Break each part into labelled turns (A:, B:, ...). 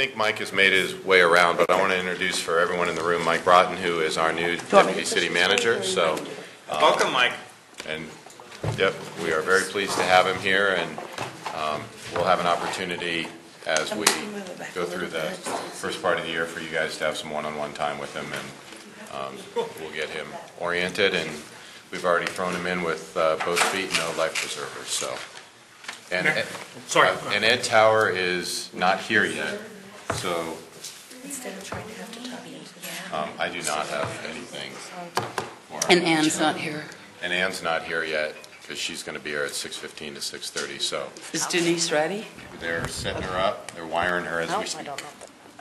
A: think Mike has made his way around, but I want to introduce for everyone in the room Mike Broughton, who is our new Deputy City Manager. So,
B: welcome, Mike.
A: And yep, we are very pleased to have him here, and we'll have an opportunity as we go through the first part of the year for you guys to have some one-on-one time with him, and we'll get him oriented. And we've already thrown him in with both feet and no life preservers. So, and and Ed Tower is not here yet. So
C: instead of trying to have to talk to you,
A: I do not have anything.
D: And Ann's not here.
A: And Ann's not here yet because she's going to be here at 6:15 to 6:30. So
D: is Denise ready?
A: They're setting her up. They're wiring her as we speak.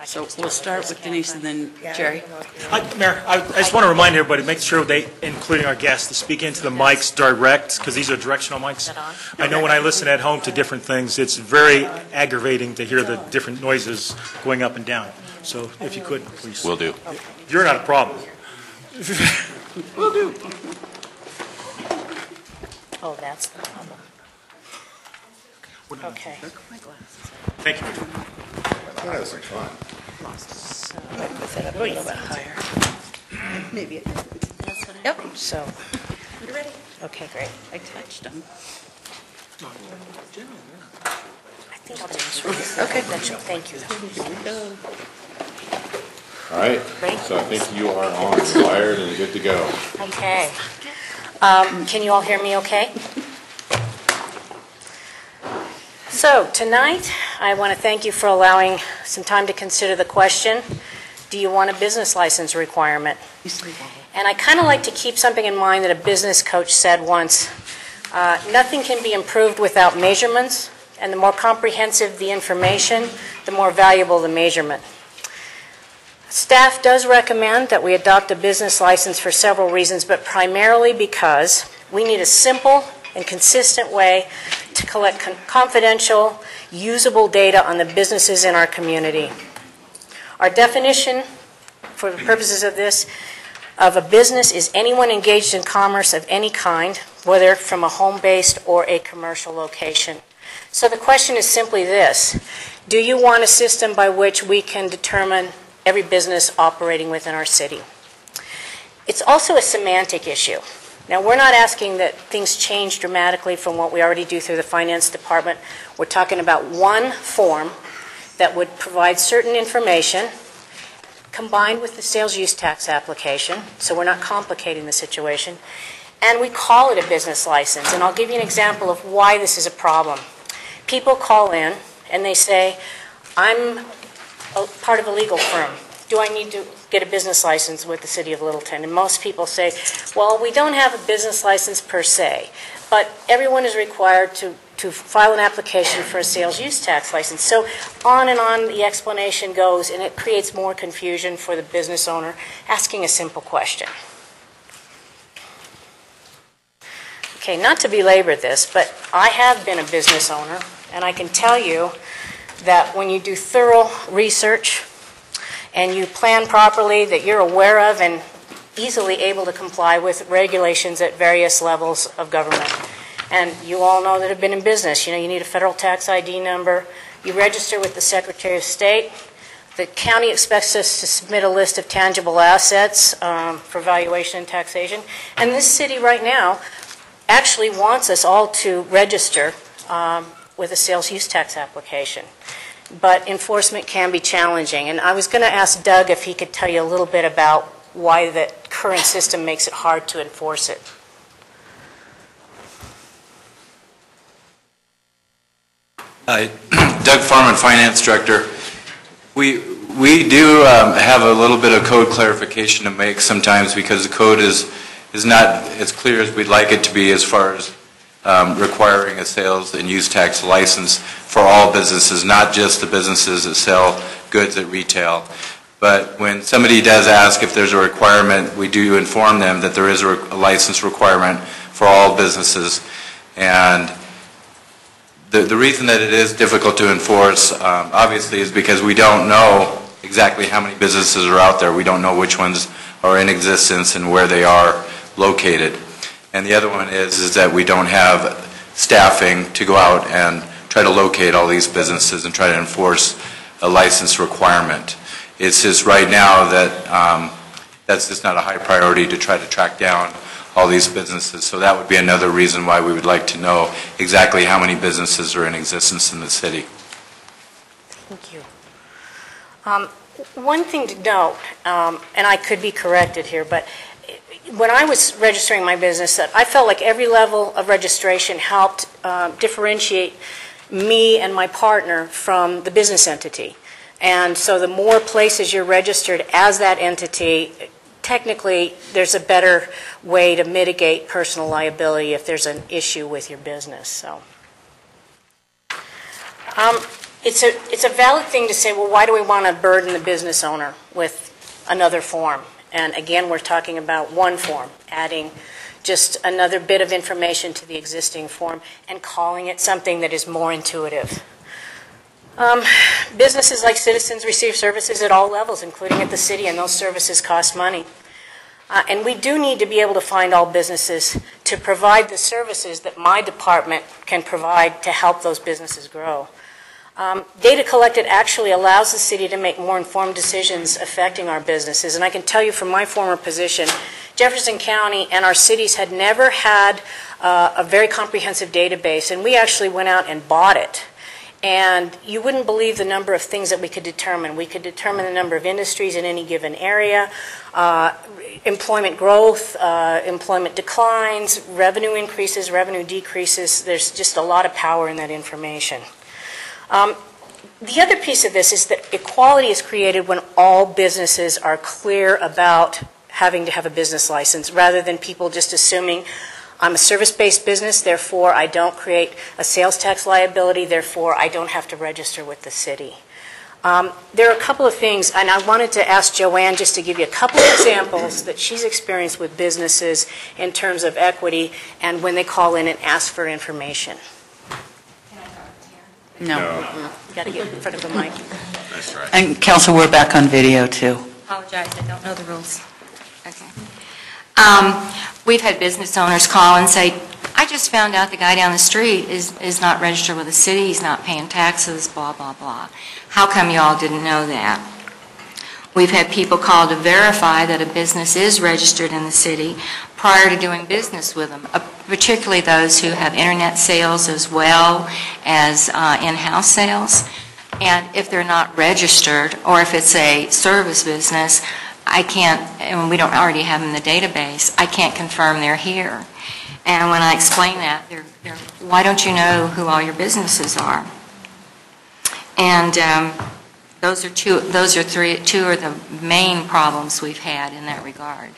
D: So we'll start with Denise and then Jerry.
B: Mayor, I just want to remind everybody, make sure they, including our guests, to speak into the mics direct, because these are directional mics. I know when I listen at home to different things, it's very aggravating to hear the different noises going up and down. So if you could, please.
A: Will do.
B: You're not a problem.
C: Will do. Oh, that's the problem. Okay.
B: Thank you.
A: That was some fun.
C: So I put that up a little bit higher.
D: Maybe it is.
C: Yep. So.
D: You're ready.
C: Okay, great.
D: I touched them.
C: I think I'll just read this. Okay. Thank you.
A: All right.
C: Ready?
A: So I think you are on, wired, and good to go.
C: Okay. Can you all hear me okay? So tonight, I want to thank you for allowing some time to consider the question, do you want a business license requirement? And I kind of like to keep something in mind that a business coach said once, nothing can be improved without measurements, and the more comprehensive the information, the more valuable the measurement. Staff does recommend that we adopt a business license for several reasons, but primarily because we need a simple and consistent way to collect confidential, usable data on the businesses in our community. Our definition, for the purposes of this, of a business is anyone engaged in commerce of any kind, whether from a home-based or a commercial location. So the question is simply this: do you want a system by which we can determine every business operating within our city? It's also a semantic issue. Now, we're not asking that things change dramatically from what we already do through the finance department. We're talking about one form that would provide certain information combined with the sales use tax application, so we're not complicating the situation, and we call it a business license. And I'll give you an example of why this is a problem. People call in and they say, I'm part of a legal firm. Do I need to get a business license with the City of Littleton? And most people say, well, we don't have a business license per se, but everyone is required to file an application for a sales use tax license. So on and on the explanation goes, and it creates more confusion for the business owner asking a simple question. Okay, not to belabor this, but I have been a business owner, and I can tell you that when you do thorough research and you plan properly, that you're aware of and easily able to comply with regulations at various levels of government. And you all know that have been in business. You know, you need a federal tax ID number. You register with the Secretary of State. The county expects us to submit a list of tangible assets for valuation and taxation. And this city right now actually wants us all to register with a sales use tax application. But enforcement can be challenging. And I was going to ask Doug if he could tell you a little bit about why the current system makes it hard to enforce it.
E: Doug Farman, Finance Director. We do have a little bit of code clarification to make sometimes, because the code is not as clear as we'd like it to be as far as requiring a sales and use tax license for all businesses, not just the businesses that sell goods at retail. But when somebody does ask if there's a requirement, we do inform them that there is a license requirement for all businesses. And the reason that it is difficult to enforce, obviously, is because we don't know exactly how many businesses are out there. We don't know which ones are in existence and where they are located. And the other one is that we don't have staffing to go out and try to locate all these businesses and try to enforce a license requirement. It's just right now that that's just not a high priority to try to track down all these businesses. So that would be another reason why we would like to know exactly how many businesses are in existence in the city.
C: Thank you. One thing to note, and I could be corrected here, but when I was registering my business, I felt like every level of registration helped differentiate me and my partner from the business entity. And so the more places you're registered as that entity, technically there's a better way to mitigate personal liability if there's an issue with your business. So it's a valid thing to say, well, why do we want to burden the business owner with another form? And again, we're talking about one form, adding just another bit of information to the existing form and calling it something that is more intuitive. Businesses like Citizens receive services at all levels, including at the city, and those services cost money. And we do need to be able to find all businesses to provide the services that my department can provide to help those businesses grow. Data collected actually allows the city to make more informed decisions affecting our businesses. And I can tell you from my former position, Jefferson County and our cities had never had a very comprehensive database, and we actually went out and bought it. And you wouldn't believe the number of things that we could determine. We could determine the number of industries in any given area, employment growth, employment declines, revenue increases, revenue decreases. There's just a lot of power in that information. The other piece of this is that equality is created when all businesses are clear about having to have a business license, rather than people just assuming I'm a service-based business, therefore I don't create a sales tax liability, therefore I don't have to register with the city. There are a couple of things, and I wanted to ask Joanne just to give you a couple of examples that she's experienced with businesses in terms of equity and when they call in and ask for information.
D: No.
C: You got to get in front of the mic.
A: That's right.
D: And Council, we're back on video too.
F: Apologize, I don't know the rules. Okay. We've had business owners call and say, I just found out the guy down the street is not registered with the city, he's not paying taxes, blah, blah, blah. How come y'all didn't know that? We've had people call to verify that a business is registered in the city prior to doing business with them, particularly those who have internet sales as well as in-house sales. And if they're not registered, or if it's a service business, I can't, and we don't already have them in the database, I can't confirm they're here. And when I explain that, they're why don't you know who all your businesses are? And those are two of the main problems we've had in that regard.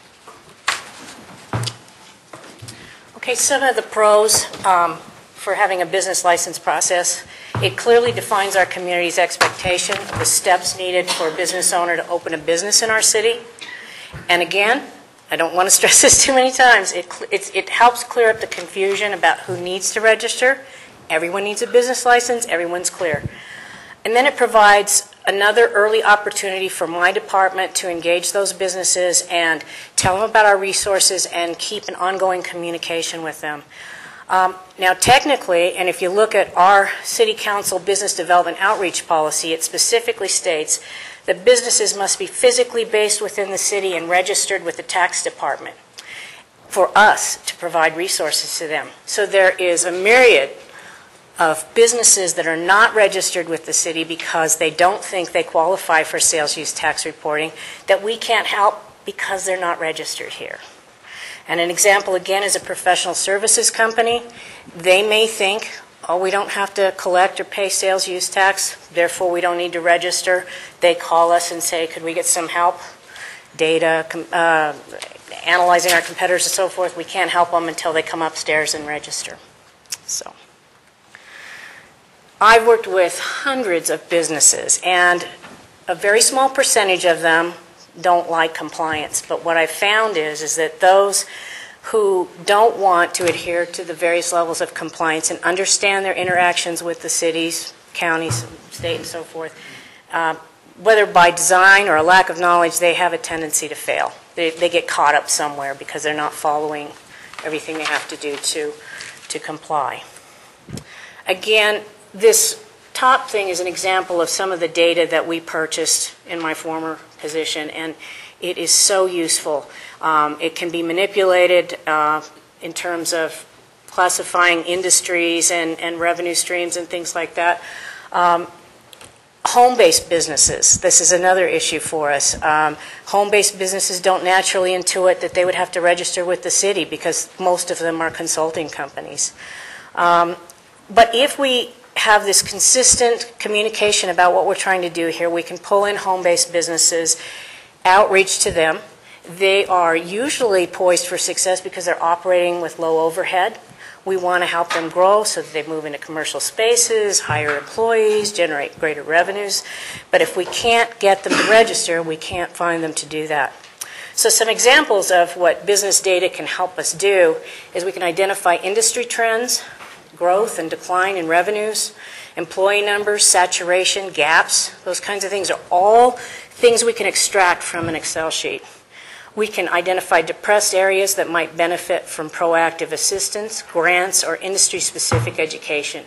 C: Okay, some of the pros for having a business license process. It clearly defines our community's expectation of the steps needed for a business owner to open a business in our city. And again, I don't want to stress this too many times, it helps clear up the confusion about who needs to register. Everyone needs a business license, everyone's clear. And then it provides another early opportunity for my department to engage those businesses and tell them about our resources and keep an ongoing communication with them. Now, technically, and if you look at our City Council Business Development Outreach Policy, it specifically states that businesses must be physically based within the city and registered with the tax department for us to provide resources to them. So there is a myriad of businesses that are not registered with the city because they don't think they qualify for sales use tax reporting that we can't help because they're not registered here. And an example, again, is a professional services company. They may think, oh, we don't have to collect or pay sales use tax, therefore we don't need to register. They call us and say, could we get some help? Data, analyzing our competitors and so forth. We can't help them until they come upstairs and register. So I've worked with hundreds of businesses, and a very small percentage of them don't like compliance. But what I've found is that those who don't want to adhere to the various levels of compliance and understand their interactions with the cities, counties, state, and so forth, whether by design or a lack of knowledge, they have a tendency to fail. They get caught up somewhere because they're not following everything they have to do to comply. Again, this top thing is an example of some of the data that we purchased in my former position, and it is so useful. It can be manipulated in terms of classifying industries and revenue streams and things like that. Home-based businesses, this is another issue for us. Home-based businesses don't naturally intuit that they would have to register with the city because most of them are consulting companies. But if we have this consistent communication about what we're trying to do here, we can pull in home-based businesses, outreach to them. They are usually poised for success because they're operating with low overhead. We want to help them grow so that they move into commercial spaces, hire employees, generate greater revenues. But if we can't get them to register, we can't find them to do that. So some examples of what business data can help us do is we can identify industry trends, growth and decline in revenues, employee numbers, saturation, gaps. Those kinds of things are all things we can extract from an Excel sheet. We can identify depressed areas that might benefit from proactive assistance, grants, or industry-specific education.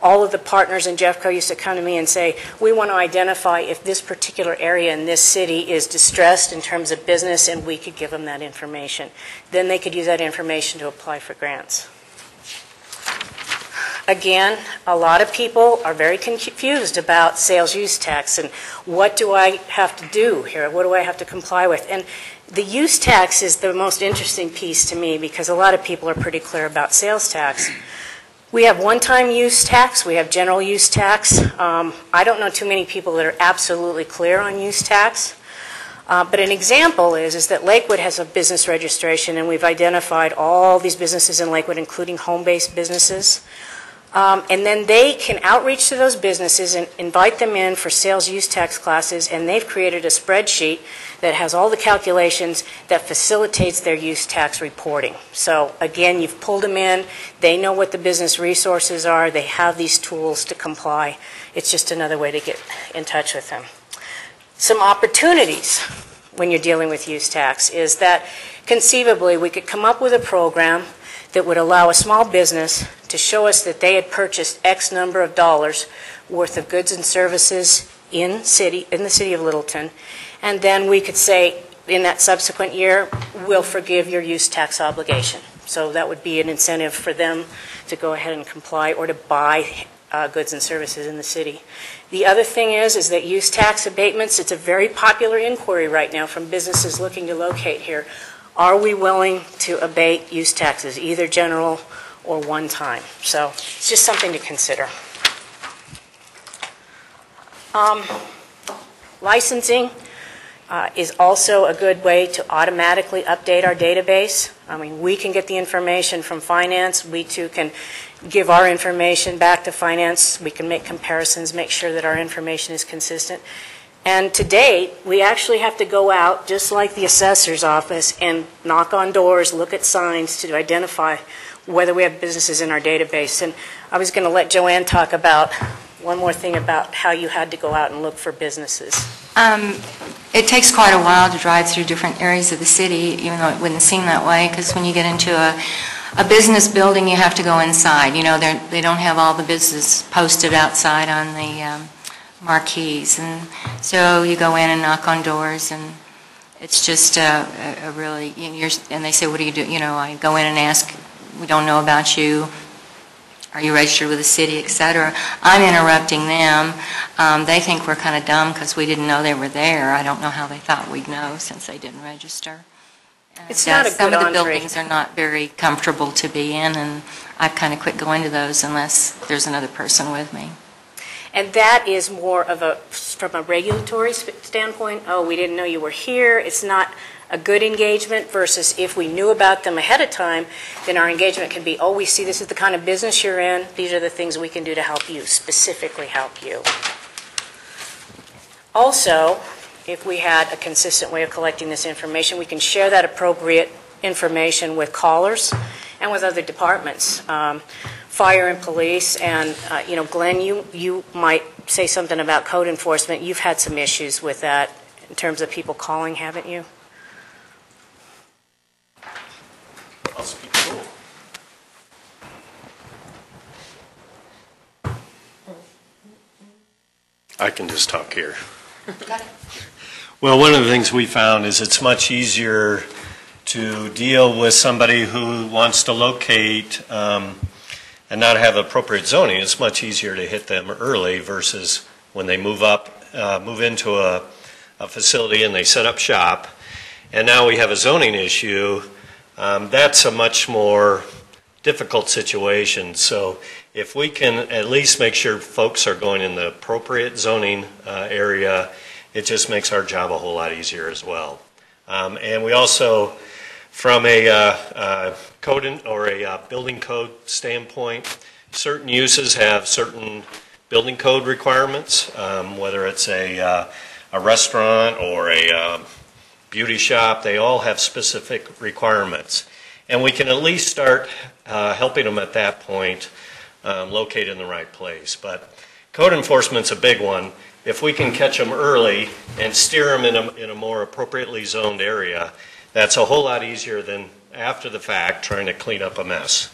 C: All of the partners in Jeffco used to come to me and say, we want to identify if this particular area in this city is distressed in terms of business, and we could give them that information. Then they could use that information to apply for grants. Again, a lot of people are very confused about sales use tax and what do I have to do here? What do I have to comply with? And the use tax is the most interesting piece to me because a lot of people are pretty clear about sales tax. We have one-time use tax. We have general use tax. I don't know too many people that are absolutely clear on use tax. But an example is that Lakewood has a business registration, and we've identified all these businesses in Lakewood, including home-based businesses. And then they can outreach to those businesses and invite them in for sales use tax classes, and they've created a spreadsheet that has all the calculations that facilitates their use tax reporting. So again, you've pulled them in, they know what the business resources are, they have these tools to comply. It's just another way to get in touch with them. Some opportunities when you're dealing with use tax is that conceivably we could come up with a program that would allow a small business to show us that they had purchased X number of dollars worth of goods and services in the city of Littleton, and then we could say in that subsequent year, we'll forgive your use tax obligation. So that would be an incentive for them to go ahead and comply or to buy goods and services in the city. The other thing is that use tax abatements, it's a very popular inquiry right now from businesses looking to locate here. Are we willing to abate use taxes, either general or one time? So it's just something to consider. Licensing is also a good way to automatically update our database. I mean, we can get the information from finance. We too can give our information back to finance. We can make comparisons, make sure that our information is consistent. And to date, we actually have to go out, just like the assessor's office, and knock on doors, look at signs to identify whether we have businesses in our database. And I was going to let Joanne talk about one more thing about how you had to go out and look for businesses.
F: It takes quite a while to drive through different areas of the city, even though it wouldn't seem that way, because when you get into a business building, you have to go inside. You know, they don't have all the business posted outside on the marquees, and so you go in and knock on doors, and it's just a really, and they say, what do you do? You know, I go in and ask, we don't know about you. Are you registered with the city, et cetera? I'm interrupting them. They think we're kind of dumb because we didn't know they were there. I don't know how they thought we'd know since they didn't register.
C: It's not a good
F: Some of the
C: entree.
F: buildings are not very comfortable to be in, and I've kind of quit going to those unless there's another person with me.
C: And that is more of a, from a regulatory standpoint, oh, we didn't know you were here. It's not a good engagement versus if we knew about them ahead of time, then our engagement can be, oh, we see this is the kind of business you're in. These are the things we can do to help you, specifically help you. Also, if we had a consistent way of collecting this information, we can share that appropriate information with callers and with other departments. Fire and police, and Glenn, you might say something about code enforcement. You've had some issues with that in terms of people calling, haven't you?
B: I'll speak cool.
G: I can just talk here. Well, one of the things we found is it's much easier to deal with somebody who wants to locate and not have appropriate zoning. It's much easier to hit them early versus when they move into a facility and they set up shop. And now we have a zoning issue. That's a much more difficult situation. So if we can at least make sure folks are going in the appropriate zoning area, it just makes our job a whole lot easier as well. And we also, from a code or a building code standpoint, certain uses have certain building code requirements, whether it's a restaurant or a beauty shop, they all have specific requirements. And we can at least start helping them at that point locate in the right place. But code enforcement's a big one. If we can catch them early and steer them in a more appropriately zoned area, that's a whole lot easier than after the fact trying to clean up a mess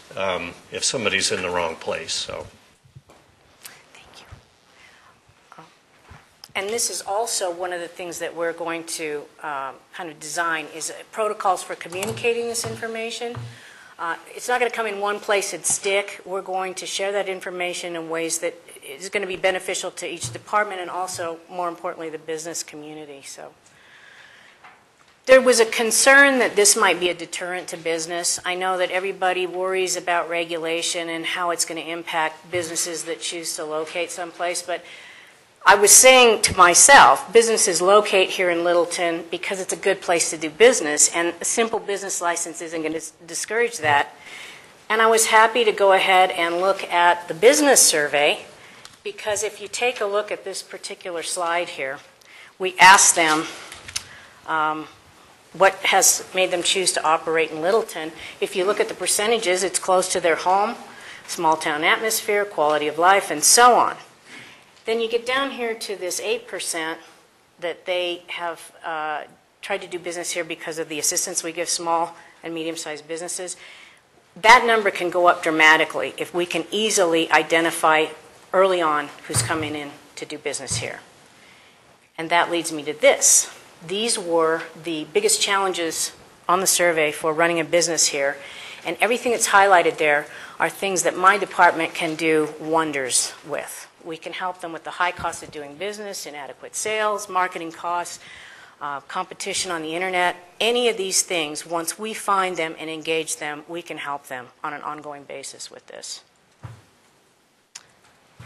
G: if somebody's in the wrong place. So.
C: Thank you. And this is also one of the things that we're going to kind of design is protocols for communicating this information. It's not going to come in one place and stick. We're going to share that information in ways that is going to be beneficial to each department and also, more importantly, the business community. So there was a concern that this might be a deterrent to business. I know that everybody worries about regulation and how it's going to impact businesses that choose to locate someplace, but I was saying to myself, businesses locate here in Littleton because it's a good place to do business, and a simple business license isn't going to discourage that. And I was happy to go ahead and look at the business survey, because if you take a look at this particular slide here, we asked them what has made them choose to operate in Littleton. If you look at the percentages, it's close to their home, small town atmosphere, quality of life, and so on. Then you get down here to this 8% that they have tried to do business here because of the assistance we give small and medium-sized businesses. That number can go up dramatically if we can easily identify early on who's coming in to do business here. And that leads me to this. These were the biggest challenges on the survey for running a business here. And everything that's highlighted there are things that my department can do wonders with. We can help them with the high cost of doing business, inadequate sales, marketing costs, competition on the internet. Any of these things, once we find them and engage them, we can help them on an ongoing basis with this.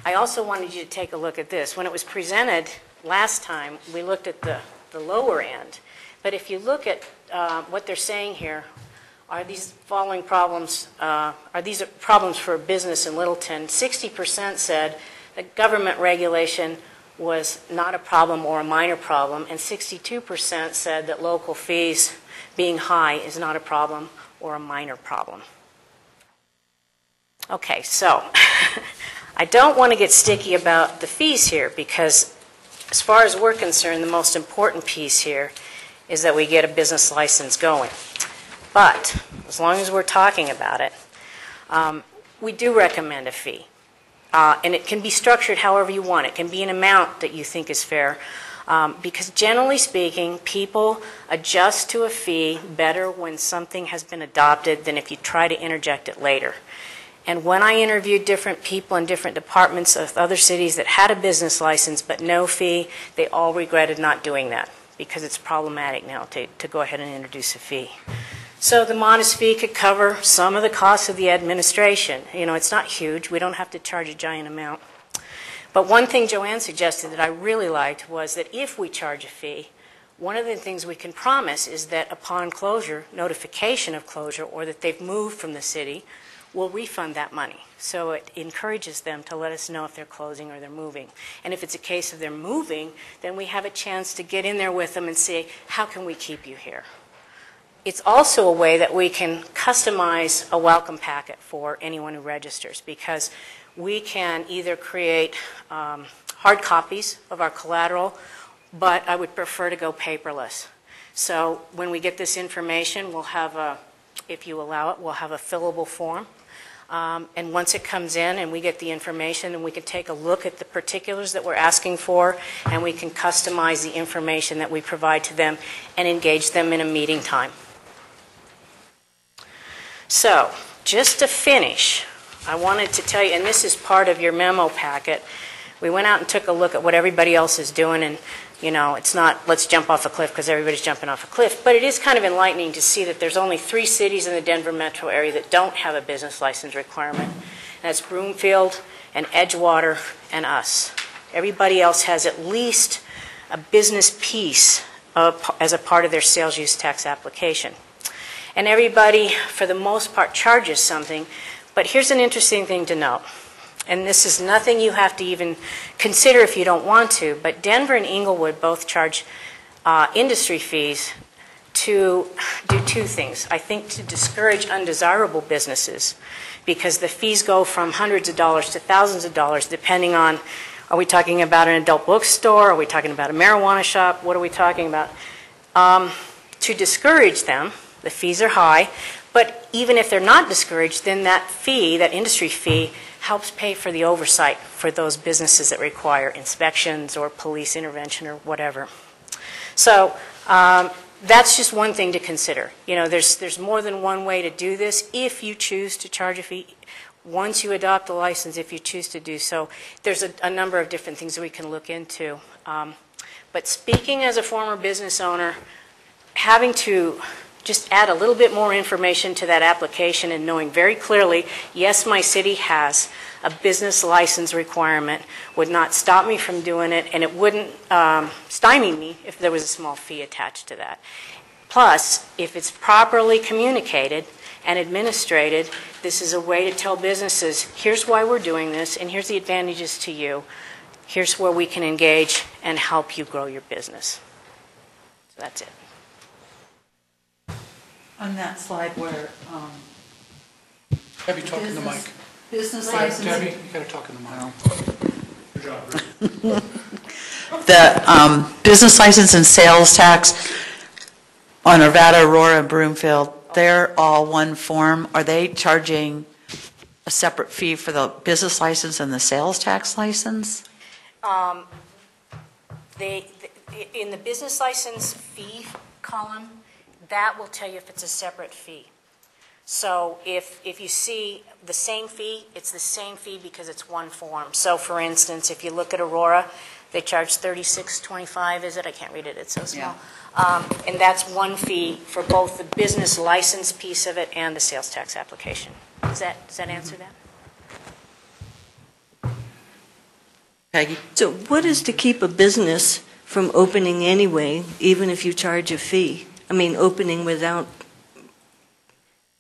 C: I also wanted you to take a look at this. When it was presented last time, we looked at the lower end. But if you look at what they're saying here, are these following problems, are these problems for business in Littleton? 60% said that government regulation was not a problem or a minor problem, and 62% said that local fees being high is not a problem or a minor problem. Okay, so I don't want to get sticky about the fees here because as far as we're concerned, the most important piece here is that we get a business license going. But as long as we're talking about it, we do recommend a fee. And it can be structured however you want. It can be an amount that you think is fair. Because generally speaking, people adjust to a fee better when something has been adopted than if you try to interject it later. And when I interviewed different people in different departments of other cities that had a business license but no fee, they all regretted not doing that because it's problematic now to go ahead and introduce a fee. So the modest fee could cover some of the costs of the administration. You know, it's not huge. We don't have to charge a giant amount. But one thing Joanne suggested that I really liked was that if we charge a fee, one of the things we can promise is that upon closure, notification of closure, or that they've moved from the city, we'll refund that money. So it encourages them to let us know if they're closing or they're moving. And if it's a case of they're moving, then we have a chance to get in there with them and say, how can we keep you here? It's also a way that we can customize a welcome packet for anyone who registers, because we can either create hard copies of our collateral, but I would prefer to go paperless. So when we get this information, we'll have a, if you allow it, we'll have a fillable form. And once it comes in and we get the information, and we can take a look at the particulars that we're asking for, and we can customize the information that we provide to them and engage them in a meeting time. So, just to finish, I wanted to tell you, and this is part of your memo packet, we went out and took a look at what everybody else is doing, and it's not let's jump off a cliff because everybody's jumping off a cliff, but it is kind of enlightening to see that there's only 3 cities in the Denver metro area that don't have a business license requirement. And that's Broomfield and Edgewater and us. Everybody else has at least a business piece as a part of their sales use tax application. And everybody, for the most part, charges something, but here's an interesting thing to note. And this is nothing you have to even consider if you don't want to, but Denver and Inglewood both charge industry fees to do 2 things. I think to discourage undesirable businesses, because the fees go from hundreds of dollars to thousands of dollars depending on, are we talking about an adult bookstore, are we talking about a marijuana shop, what are we talking about? To discourage them, the fees are high, but even if they're not discouraged, then that fee, that industry fee, helps pay for the oversight for those businesses that require inspections or police intervention or whatever. So that's just one thing to consider. There's more than one way to do this if you choose to charge a fee. Once you adopt a license, if you choose to do so, there's a number of different things that we can look into. But speaking as a former business owner, having to just add a little bit more information to that application and knowing very clearly, yes, my city has a business license requirement, would not stop me from doing it, and it wouldn't stymie me if there was a small fee attached to that. Plus, if it's properly communicated and administrated, this is a way to tell businesses, here's why we're doing this, and here's the advantages to you. Here's where we can engage and help you grow your business. So that's it.
H: On that slide where
I: Debbie, talk in the mic.
H: business license.
I: Debbie, you gotta talk in the mic.
H: The business license and sales tax on Arvada, Aurora, and Broomfield, they're all one form. Are they charging a separate fee for the business license and the sales tax license?
C: In the business license fee column, that will tell you if it's a separate fee. So if you see the same fee, it's the same fee because it's one form. So for instance, if you look at Aurora, they charge $36.25, is it? I can't read it, it's so small. Yeah. And that's one fee for both the business license piece of it and the sales tax application. Does that answer that?
H: Peggy?
J: So what is to keep a business from opening anyway, even if you charge a fee? I mean, opening without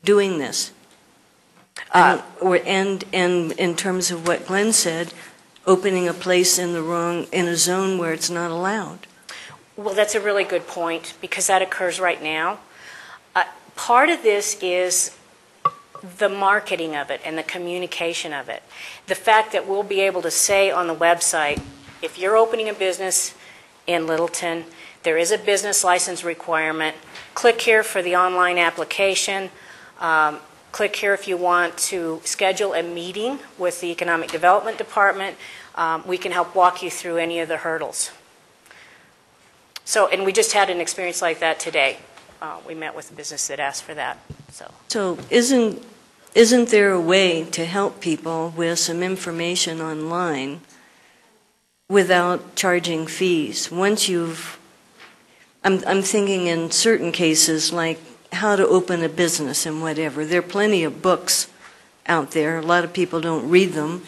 J: doing this. And in terms of what Glenn said, opening a place in a zone where it's not allowed.
C: Well, that's a really good point because that occurs right now. Part of this is the marketing of it and the communication of it. The fact that we'll be able to say on the website, if you're opening a business in Littleton, there is a business license requirement. Click here for the online application. Click here if you want to schedule a meeting with the Economic Development Department. We can help walk you through any of the hurdles. So, and we just had an experience like that today. We met with a business that asked for that. So
J: isn't there a way to help people with some information online without charging fees? Once you've I'm thinking in certain cases like how to open a business and whatever. There are plenty of books out there. A lot of people don't read them.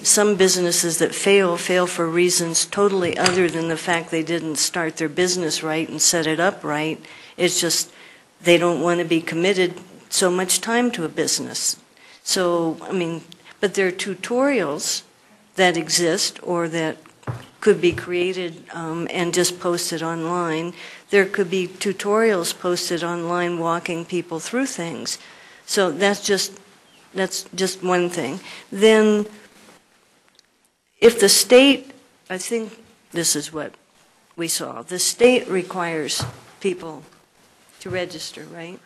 J: Some businesses that fail for reasons totally other than the fact they didn't start their business right and set it up right. It's just they don't want to be committed so much time to a business. So, I mean, but there are tutorials that exist or that could be created and just posted online. There could be tutorials posted online walking people through things. So that's just one thing. Then if the state, I think this is what we saw, the state requires people to register, right?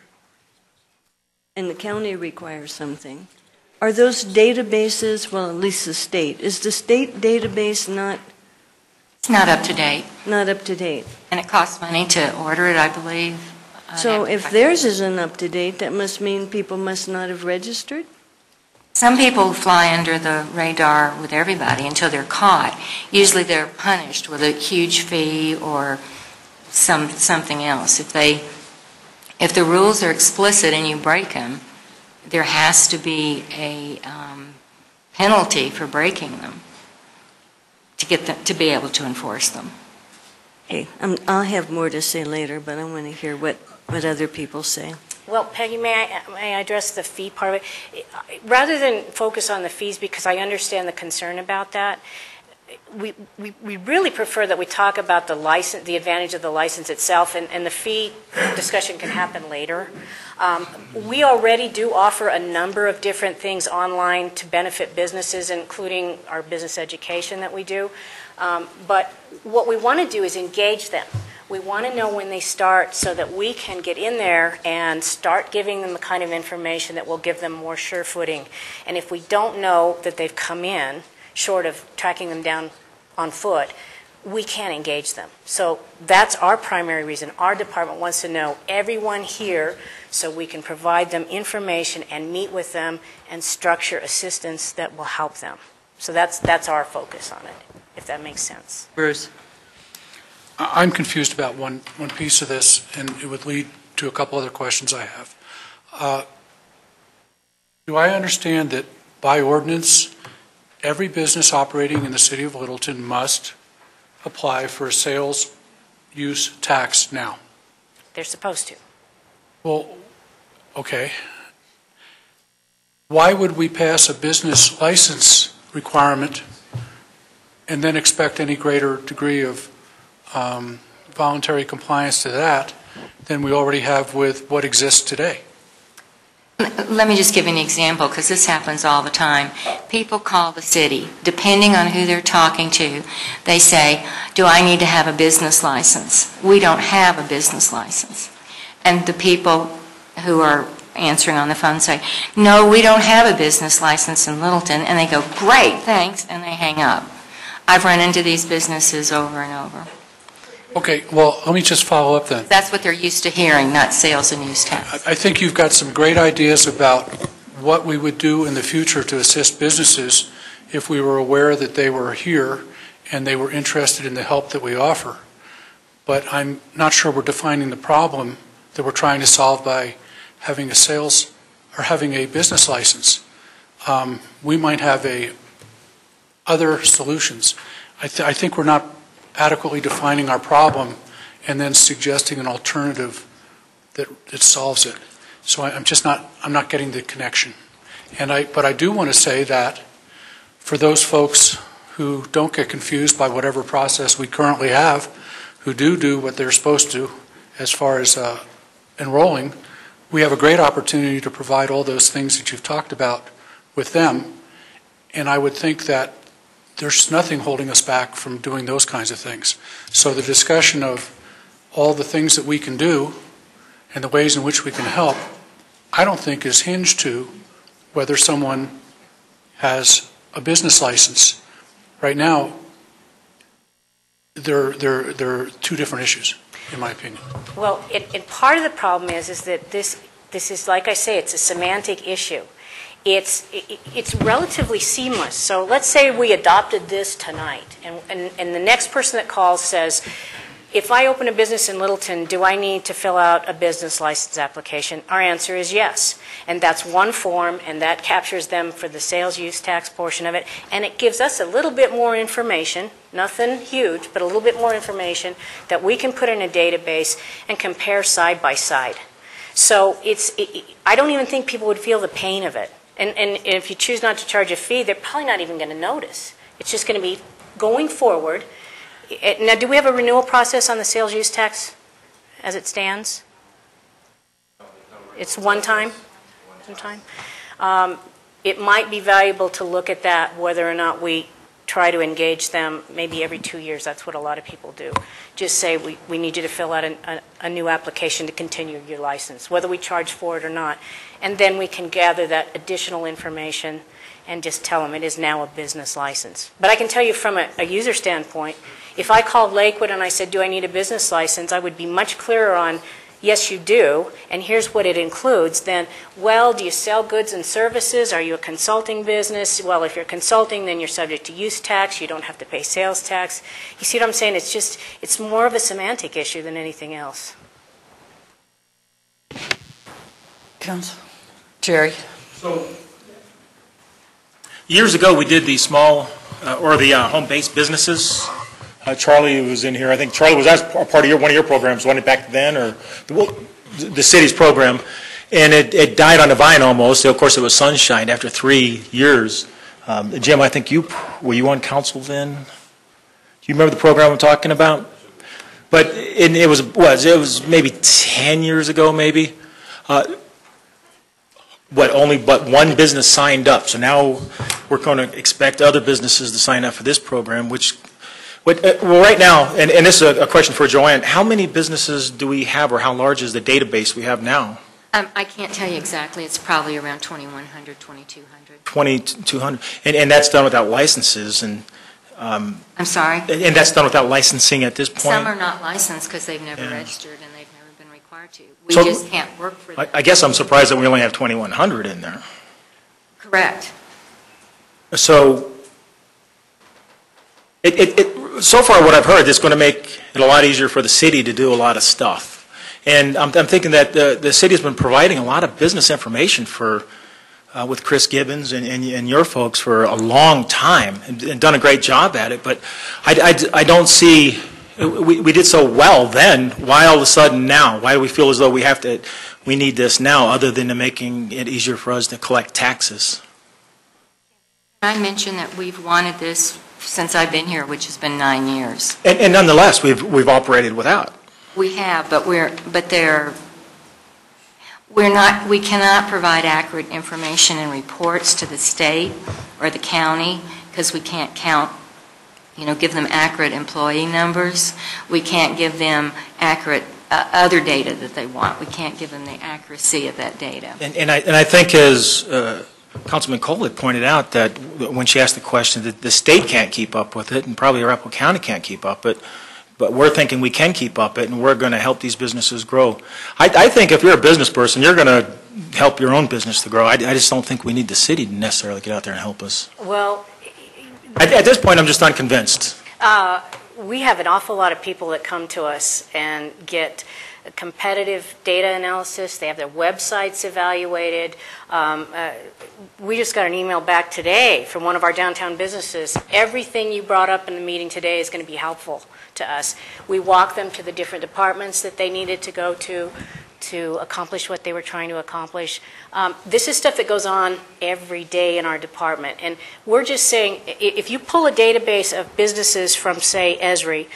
J: And the county requires something. are those databases, well, at least the state, is the state database
F: It's not up to date,
J: not up to date?
F: and it costs money to order it, I believe.
J: So if theirs isn't up to date, that must mean people must not have registered?
F: Some people fly under the radar with everybody until they're caught. Usually they're punished with a huge fee or something else. If the rules are explicit and you break them, there has to be a penalty for breaking them to be able to enforce them.
J: Okay, I'll have more to say later, but I want to hear what other people say.
C: Well, Peggy, may I address the fee part of it? Rather than focus on the fees, because I understand the concern about that, we really prefer that we talk about the license, the advantage of the license itself, and the fee discussion can happen later. We already do offer a number of different things online to benefit businesses, including our business education that we do. But what we want to do is engage them. We want to know when they start so that we can get in there and start giving them the kind of information that will give them more sure footing. And if we don't know that they've come in, short of tracking them down on foot, we can't engage them. So that's our primary reason. Our department wants to know everyone here so we can provide them information and meet with them and structure assistance that will help them. So that's our focus on it, if that makes sense.
J: Bruce?
I: I'm confused about one piece of this, and it would lead to a couple other questions I have. Do I understand that by ordinance, every business operating in the city of Littleton must apply for a sales use tax now?
C: They're supposed to.
I: Well, okay. Why would we pass a business license requirement and then expect any greater degree of voluntary compliance to that than we already have with what exists today?
F: Let me just give you an example, because this happens all the time. People call the city. Depending on who they're talking to, they say, do I need to have a business license? We don't have a business license. And the people who are answering on the phone say, no, we don't have a business license in Littleton. And they go, great, thanks, and they hang up. I've run into these businesses over and over.
I: Okay, well, let me just follow up then.
F: That's what they're used to hearing, not sales and use tax.
I: I think you've got some great ideas about what we would do in the future to assist businesses if we were aware that they were here and they were interested in the help that we offer. But I'm not sure we're defining the problem that we're trying to solve by having a sales or having a business license. We might have other solutions. I think we're not adequately defining our problem and then suggesting an alternative that solves it. So I'm not getting the connection. But I do want to say that for those folks who don't get confused by whatever process we currently have, who do what they're supposed to as far as enrolling, we have a great opportunity to provide all those things that you've talked about with them. And I would think that there's nothing holding us back from doing those kinds of things. So the discussion of all the things that we can do and the ways in which we can help, I don't think is hinged to whether someone has a business license. Right now, there are two different issues, in my opinion.
C: Well, and part of the problem is that this is, like I say, it's a semantic issue. It's relatively seamless. So let's say we adopted this tonight, and the next person that calls says, if I open a business in Littleton, do I need to fill out a business license application? Our answer is yes. And that's one form, and that captures them for the sales use tax portion of it. And it gives us a little bit more information, nothing huge, but a little bit more information that we can put in a database and compare side by side. So I don't even think people would feel the pain of it. And if you choose not to charge a fee, they're probably not even going to notice. It's just going to be going forward. Now, do we have a renewal process on the sales use tax as it stands? It's one time? It might be valuable to look at that, whether or not we try to engage them maybe every 2 years. That's what a lot of people do. Just say, we need you to fill out a new application to continue your license, whether we charge for it or not. And then we can gather that additional information and just tell them it is now a business license. But I can tell you from a user standpoint, if I called Lakewood and I said, do I need a business license, I would be much clearer on, yes, you do, and here's what it includes. Then, well, do you sell goods and services? Are you a consulting business? Well, if you're consulting, then you're subject to use tax. You don't have to pay sales tax. You see what I'm saying? It's more of a semantic issue than anything else.
H: Council. Jerry?
B: So, years ago, we did the small, or the home-based businesses. Charlie was in here. I think Charlie was a part of one of your programs, wasn't it, back then, or the city's program, and it died on the vine almost. Of course, it was sunshine after 3 years. Jim, I think were you on council then? Do you remember the program I'm talking about? But it was maybe 10 years ago, maybe. But one business signed up. So now we're going to expect other businesses to sign up for this program, well, right now, and this is a question for Joanne, how many businesses do we have, or how large is the database we have now?
F: I can't tell you exactly. It's probably around 2,100, 2,200.
B: 2,200. And that's done without licenses. And
F: I'm sorry?
B: And that's done without licensing at this point?
F: Some are not licensed because they've never registered and they've never been required to. We just can't work for them.
B: I guess I'm surprised that we only have 2,100 in there.
F: Correct.
B: So, so far what I've heard, it's going to make it a lot easier for the city to do a lot of stuff. And I'm thinking that the city has been providing a lot of business information with Chris Gibbons and your folks for a long time and done a great job at it. But I don't see, we did so well then, why all of a sudden now? Why do we feel as though we need this now, other than making it easier for us to collect taxes?
F: I mentioned that we've wanted this since I've been here, which has been 9 years.
B: And nonetheless, we've operated without.
F: We have, we cannot provide accurate information and reports to the state or the county because we can't give them accurate employee numbers. We can't give them accurate other data that they want. We can't give them the accuracy of that data.
B: And I think as Councilman Cole had pointed out, that when she asked the question, that the state can't keep up with it, and probably Arapahoe County can't keep up it, but we're thinking we can keep up it, and we're going to help these businesses grow. I think if you're a business person, you're going to help your own business to grow. I just don't think we need the city to necessarily get out there and help us.
C: Well,
B: at this point, I'm just unconvinced.
C: We have an awful lot of people that come to us and get competitive data analysis. They have their websites evaluated. We just got an email back today from one of our downtown businesses. Everything you brought up in the meeting today is going to be helpful to us. We walk them to the different departments that they needed to go to accomplish what they were trying to accomplish. This is stuff that goes on every day in our department. And we're just saying, if you pull a database of businesses from, say, Esri,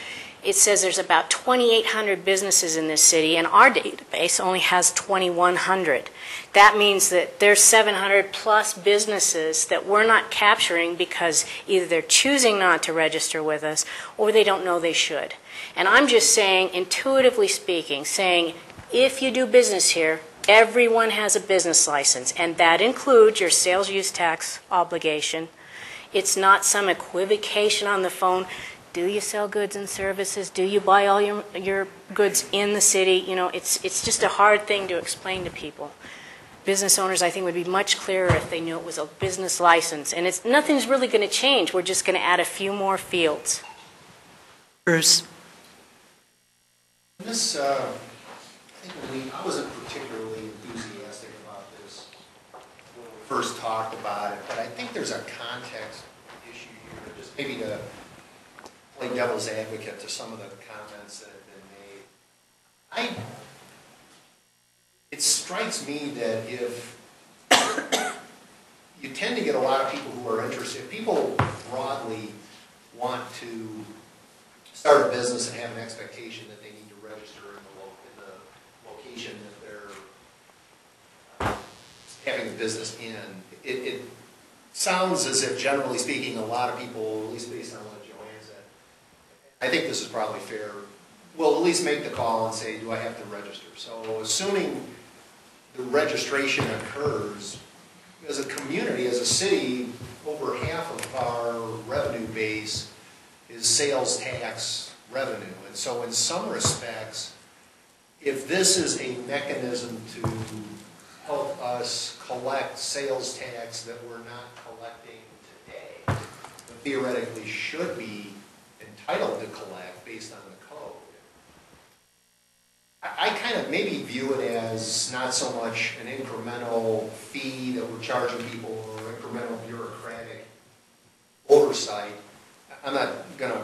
C: it says there's about 2,800 businesses in this city, and our database only has 2,100. That means that there's 700 plus businesses that we're not capturing because either they're choosing not to register with us or they don't know they should. And I'm just saying, intuitively speaking, saying if you do business here, everyone has a business license, and that includes your sales use tax obligation. It's not some equivocation on the phone. Do you sell goods and services? Do you buy all your goods in the city? You know, it's just a hard thing to explain to people. Business owners, I think, would be much clearer if they knew it was a business license. And nothing's really going to change. We're just going to add a few more fields.
H: Bruce?
K: I wasn't particularly enthusiastic about this when we first talked about it, but I think there's a context issue here, just maybe to play devil's advocate to some of the comments that have been made. It strikes me that if you tend to get a lot of people who are interested, if people broadly want to start a business and have an expectation that they need to register in the location that they're having the business in, it sounds as if, generally speaking, a lot of people, at least based on what Joanne said, I think this is probably fair, will at least make the call and say, do I have to register? So assuming the registration occurs, as a community, as a city, over half of our revenue base is sales tax revenue. And so in some respects, if this is a mechanism to help us collect sales tax that we're not collecting today, but theoretically should be entitled to collect based on the code, I kind of maybe view it as not so much an incremental fee that we're charging people or incremental bureaucratic oversight. I'm not going to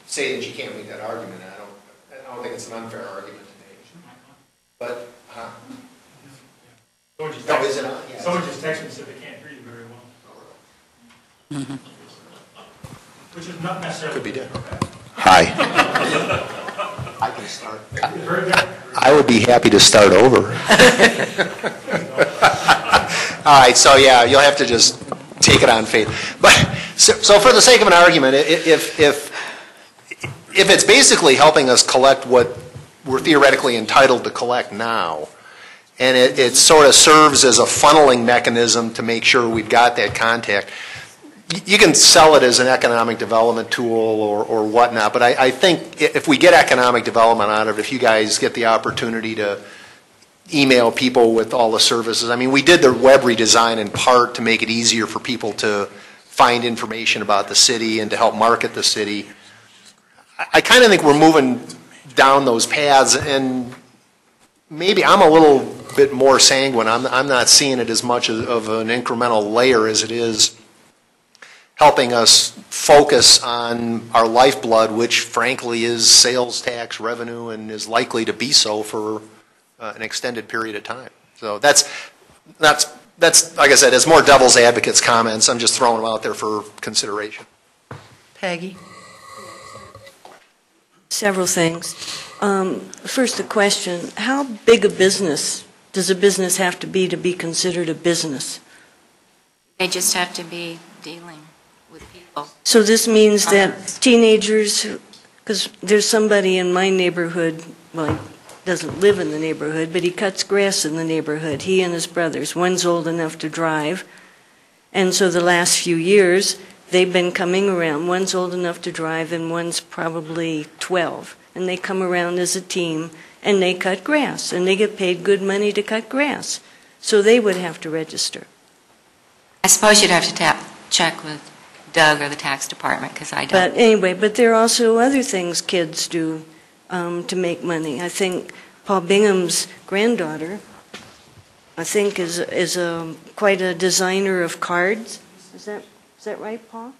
K: say that you can't make that argument. I don't think it's an unfair argument to make. But,
B: Someone just
K: no, is it not? Yeah.
B: Someone just texted me and said they can't hear you very well. Which is not necessarily.
K: Could be different. Hi. I can start. I would be happy to start over. All right, so yeah, you'll have to just take it on faith. But so for the sake of an argument, if it's basically helping us collect what we're theoretically entitled to collect now, and it sort of serves as a funneling mechanism to make sure we've got that contact, you can sell it as an economic development tool or whatnot, but I think if we get economic development out of it, if you guys get the opportunity to email people with all the services, I mean, we did the web redesign in part to make it easier for people to find information about the city and to help market the city. I kind of think we're moving down those paths, and maybe I'm a little bit more sanguine. I'm not seeing it as much of an incremental layer as it is helping us focus on our lifeblood, which frankly is sales tax revenue and is likely to be so for an extended period of time. So that's like I said, it's more devil's advocates comments. I'm just throwing them out there for consideration.
H: Peggy?
J: Several things. First, a question. How big a business does a business have to be considered a business?
F: They just have to be dealing with people.
J: So this means that teenagers, because there's somebody in my neighborhood, well, he doesn't live in the neighborhood, but he cuts grass in the neighborhood, he and his brothers. One's old enough to drive, and so the last few years, they've been coming around. One's old enough to drive, and one's probably 12. And they come around as a team, and they cut grass, and they get paid good money to cut grass. So they would have to register.
F: I suppose you'd have to check with Doug or the tax department, because I don't.
J: But anyway, but there are also other things kids do to make money. I think Paul Bingham's granddaughter, I think, is quite a designer of cards. Is that right, Paul?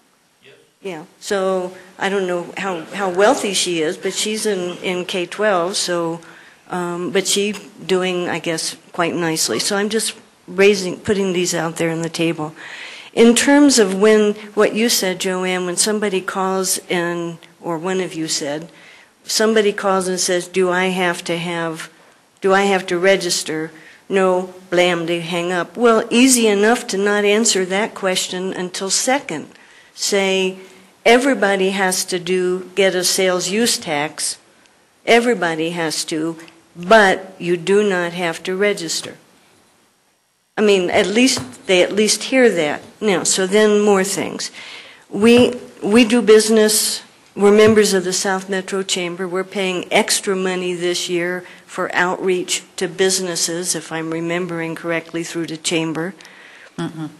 J: Yes. Yeah. So I don't know how wealthy she is, but she's in K-12. So, but she's doing, I guess, quite nicely. So I'm just putting these out there on the table. In terms of what you said, Joanne, when somebody calls in, or one of you said, somebody calls and says, do I have to register? No, blam, they hang up. Well, easy enough to not answer that question until second. Say, everybody has to get a sales use tax. Everybody has to, but you do not have to register. I mean, they at least hear that. Now, so then more things. We do business. We're members of the South Metro Chamber. We're paying extra money this year for outreach to businesses, if I'm remembering correctly, through the chamber.
H: Mm-mm.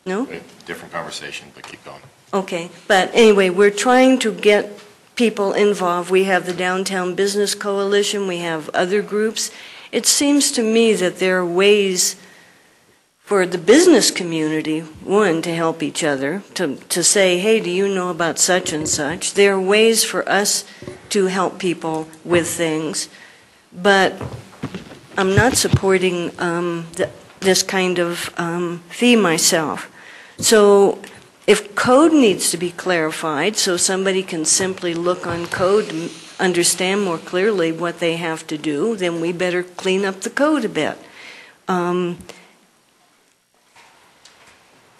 J: No?
A: Different conversation, but keep going.
J: Okay. But anyway, we're trying to get people involved. We have the Downtown Business Coalition. We have other groups. It seems to me that there are ways for the business community, one, to help each other, to say, hey, do you know about such and such? There are ways for us to help people with things, but I'm not supporting this kind of fee myself. So if code needs to be clarified so somebody can simply look on code and understand more clearly what they have to do, then we better clean up the code a bit.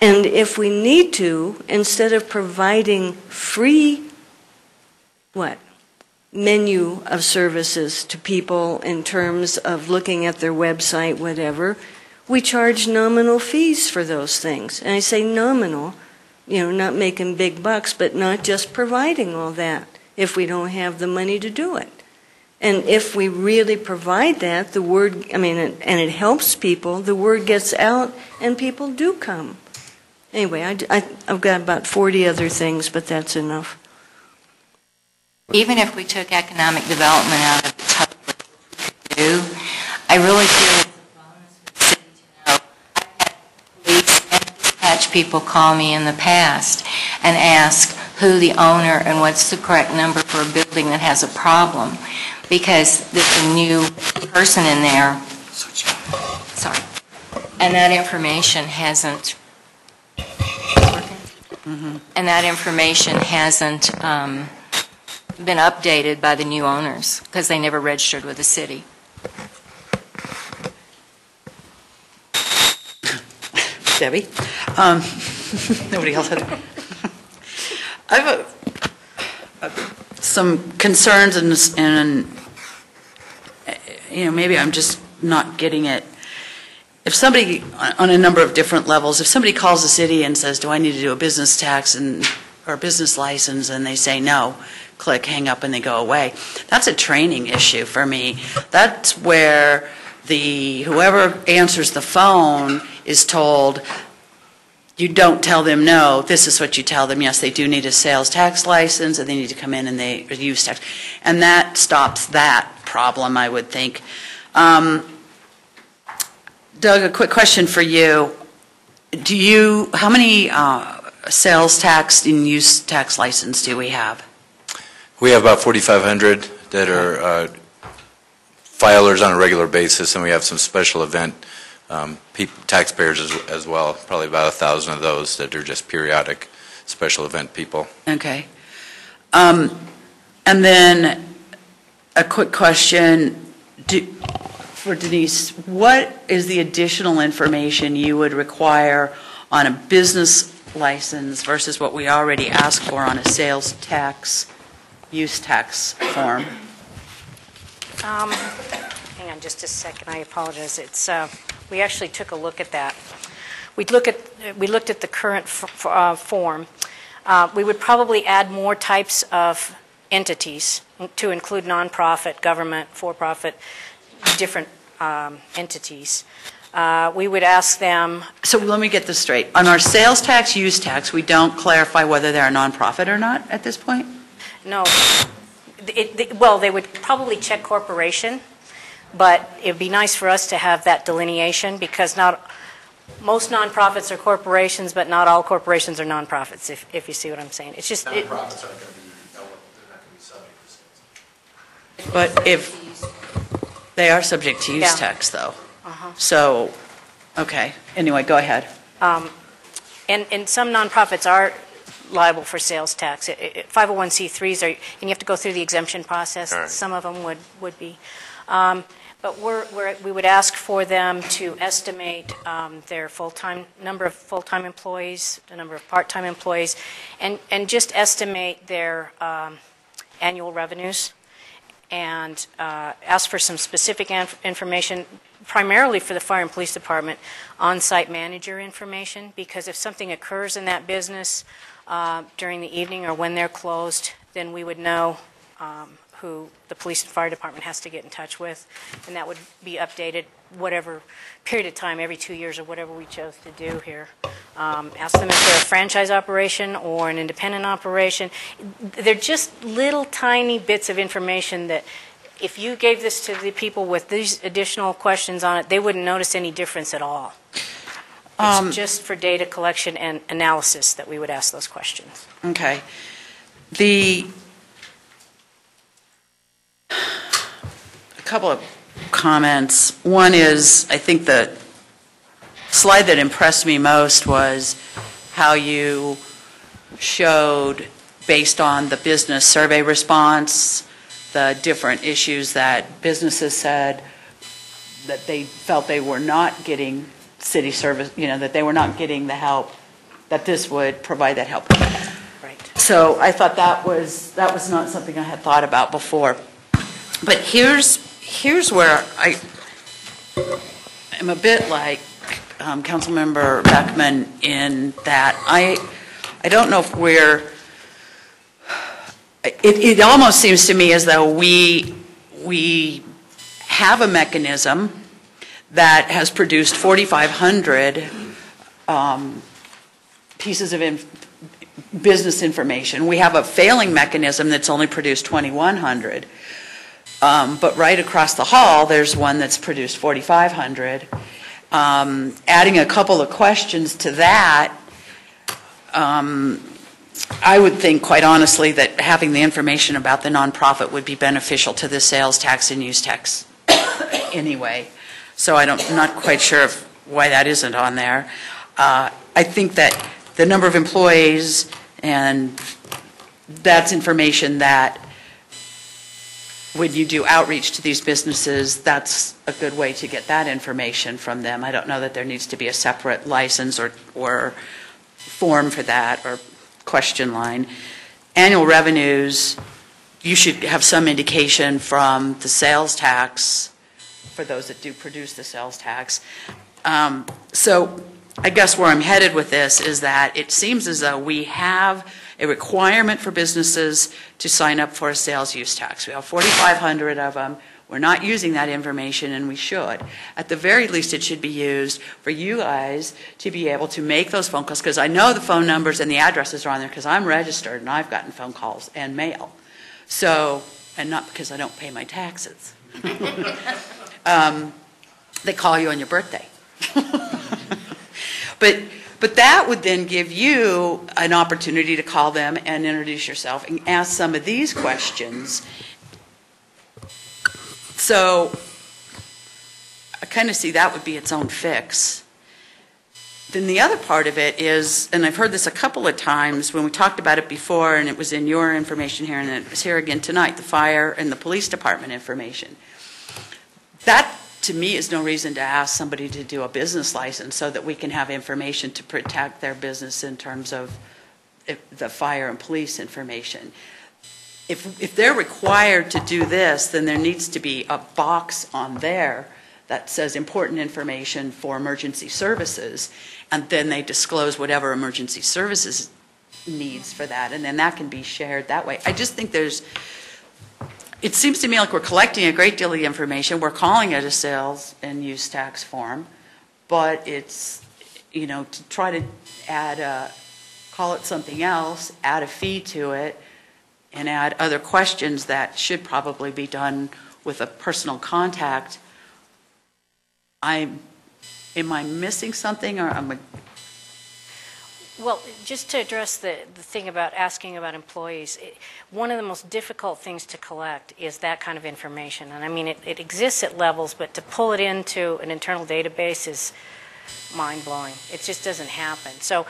J: And if we need to, instead of providing free, menu of services to people in terms of looking at their website, whatever, we charge nominal fees for those things. And I say nominal, not making big bucks, but not just providing all that if we don't have the money to do it. And if we really provide that, the word, and it helps people, the word gets out and people do come. Anyway, I've got about 40 other things, but that's enough.
F: Even if we took economic development out of the total, do, I really feel it's a bonus for the city to know. I've had police and dispatch people call me in the past and ask who the owner and what's the correct number for a building that has a problem, because there's a new person in there. Sorry. And that information hasn't. And that information hasn't been updated by the new owners because they never registered with the city.
H: Debbie? Nobody else had it. I have some concerns and maybe I'm just not getting it. If somebody, on a number of different levels, if somebody calls the city and says, do I need to do a business tax or a business license, and they say no, click, hang up, and they go away, that's a training issue for me. That's where whoever answers the phone is told, you don't tell them no, this is what you tell them. Yes, they do need a sales tax license, and they need to come in and they use tax. And that stops that problem, I would think. Doug, a quick question for you. How many sales tax and use tax license do we have?
E: We have about 4,500 that are filers on a regular basis, and we have some special event taxpayers as well, probably about 1,000 of those that are just periodic special event people.
H: Okay. And then a quick question for Denise. What is the additional information you would require on a business license versus what we already asked for on a sales tax, use tax form?
C: Hang on just a second. I apologize. We actually took a look at that. We looked at the current form. We would probably add more types of entities to include nonprofit, government, for-profit, different entities. We would ask them.
H: So let me get this straight. On our sales tax, use tax, we don't clarify whether they're a nonprofit or not at this point?
C: No. Well, they would probably check corporation, but it would be nice for us to have that delineation, because most nonprofits are corporations, but not all corporations are nonprofits, if you see what I'm saying. It's just
K: Nonprofits aren't going to be, they're not going to be subject to sales.
H: But if they are subject to use tax, though. So, okay. Anyway, go ahead.
C: And some nonprofits are liable for sales tax. 501c3s are, and you have to go through the exemption process. Right. Some of them would be. But we would ask for them to estimate their number of full-time employees, the number of part-time employees, and just estimate their annual revenues, and ask for some specific information, primarily for the fire and police department, on-site manager information, because if something occurs in that business during the evening or when they're closed, then we would know who the police and fire department has to get in touch with, and that would be updated whatever period of time, every 2 years or whatever we chose to do here. Ask them if they're a franchise operation or an independent operation. They're just little tiny bits of information that if you gave this to the people with these additional questions on it, they wouldn't notice any difference at all. It's just for data collection and analysis that we would ask those questions.
H: Okay. A couple of comments. One is, I think the slide that impressed me most was how you showed, based on the business survey response, the different issues that businesses said that they felt they were not getting city service, that they were not getting the help that this would provide that help.
C: Right.
H: So I thought that was not something I had thought about before. But here's where I am a bit like Councilmember Beckman in that I don't know if it almost seems to me as though we have a mechanism that has produced 4,500 pieces of business information. We have a failing mechanism that's only produced 2,100. But right across the hall, there's one that's produced 4,500. Adding a couple of questions to that, I would think, quite honestly, that having the information about the nonprofit would be beneficial to the sales tax and use tax anyway. So I'm not quite sure why that isn't on there. I think that the number of employees, and that's information that when you do outreach to these businesses, that's a good way to get that information from them. I don't know that there needs to be a separate license or form for that or question line. Annual revenues, you should have some indication from the sales tax for those that do produce the sales tax. So I guess where I'm headed with this is that it seems as though we have a requirement for businesses to sign up for a sales use tax. We have 4,500 of them. We're not using that information, and we should. At the very least, it should be used for you guys to be able to make those phone calls, because I know the phone numbers and the addresses are on there because I'm registered and I've gotten phone calls and mail. So, and not because I don't pay my taxes. They call you on your birthday. But that would then give you an opportunity to call them and introduce yourself and ask some of these questions. So I kind of see that would be its own fix. Then the other part of it is, and I've heard this a couple of times when we talked about it before, and it was in your information here, and it was here again tonight, the fire and the police department information. That, to me, is no reason to ask somebody to do a business license so that we can have information to protect their business in terms of the fire and police information. If they're required to do this, then there needs to be a box on there that says important information for emergency services, and then they disclose whatever emergency services needs for that, and then that can be shared that way. I just think it seems to me like we're collecting a great deal of information. We're calling it a sales and use tax form, but it's, to try to call it something else, add a fee to it, and add other questions that should probably be done with a personal contact. Am I missing something, or am I?
C: Well, just to address the thing about asking about employees, one of the most difficult things to collect is that kind of information. And I mean, it exists at levels, but to pull it into an internal database is mind-blowing. It just doesn't happen. So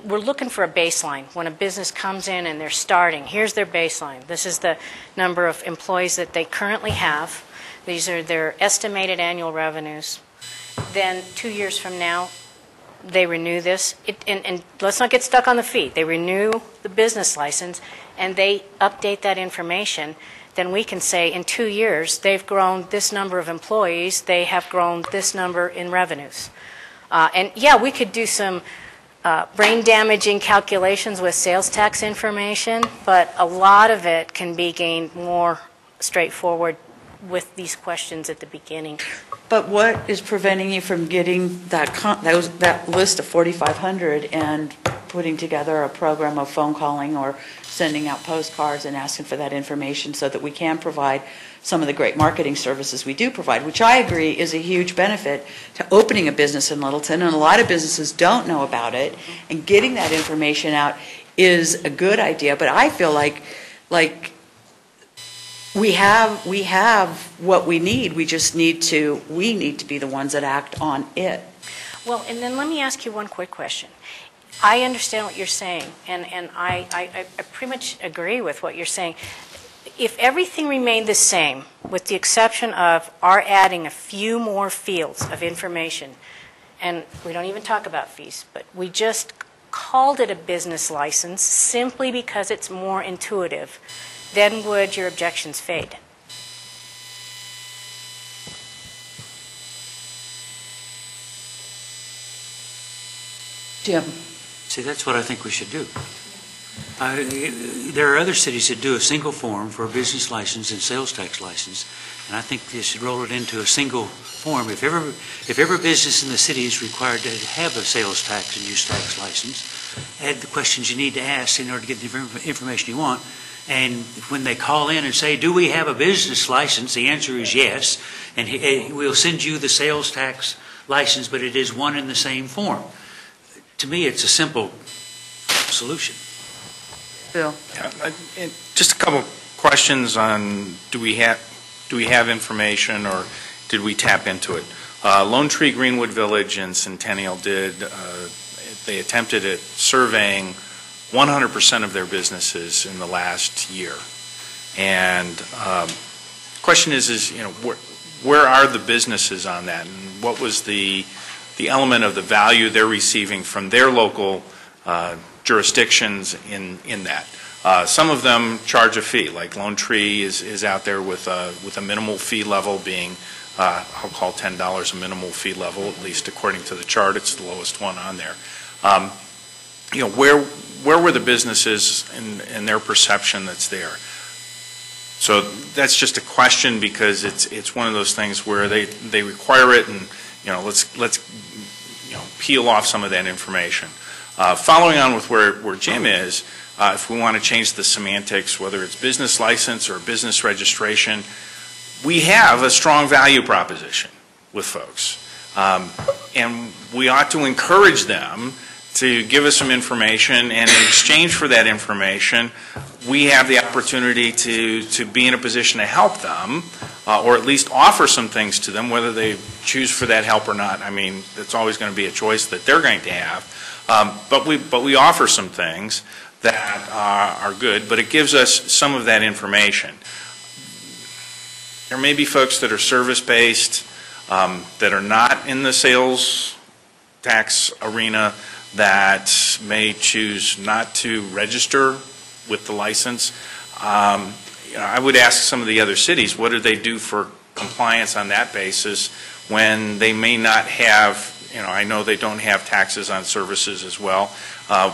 C: we're looking for a baseline. When a business comes in and they're starting, here's their baseline. This is the number of employees that they currently have. These are their estimated annual revenues. Then 2 years from now, they renew this, and let's not get stuck on the fee. They renew the business license, and they update that information. Then we can say in 2 years, they've grown this number of employees, they have grown this number in revenues. And yeah, we could do some brain-damaging calculations with sales tax information, but a lot of it can be gained more straightforward with these questions at the beginning.
H: But what is preventing you from getting that list of 4,500 and putting together a program of phone calling or sending out postcards and asking for that information so that we can provide some of the great marketing services we do provide, which I agree is a huge benefit to opening a business in Littleton, and a lot of businesses don't know about it, and getting that information out is a good idea. But I feel like we have what we need. We need to be the ones that act on it.
C: Well, and then let me ask you one quick question. I understand what you're saying, and I pretty much agree with what you're saying. If everything remained the same, with the exception of our adding a few more fields of information, and we don't even talk about fees, but we just called it a business license simply because it's more intuitive, then would your objections fade?
H: Jim?
L: See, that's what I think we should do. There are other cities that do a single form for a business license and sales tax license, and I think they should roll it into a single form. If every business in the city is required to have a sales tax and use tax license, add the questions you need to ask in order to get the information you want, and when they call in and say, do we have a business license, the answer is yes, and we'll send you the sales tax license, but it is one in the same form. To me, it's a simple solution.
H: Bill?
M: Yeah, just a couple questions on do we have information or did we tap into it? Lone Tree Greenwood Village and Centennial they attempted at surveying 100% of their businesses in the last year. And the question is where are the businesses on that, and what was the element of the value they're receiving from their local jurisdictions in that. Some of them charge a fee, like Lone Tree is out there with a minimal fee level being, I'll call $10 a minimal fee level, at least according to the chart. It's the lowest one on there. Where were the businesses in their perception that's there? So that's just a question because it's one of those things where they require it, and let's peel off some of that information. Following on with where Jim is, if we want to change the semantics, whether it's business license or business registration, we have a strong value proposition with folks. And we ought to encourage them to give us some information, and in exchange for that information, we have the opportunity to be in a position to help them, or at least offer some things to them, whether they choose for that help or not. I mean, it's always going to be a choice that they're going to have. But we offer some things that are good, but it gives us some of that information. There may be folks that are service-based, that are not in the sales tax arena, that may choose not to register with the license. I would ask some of the other cities, what do they do for compliance on that basis when they may not have, I know they don't have taxes on services as well.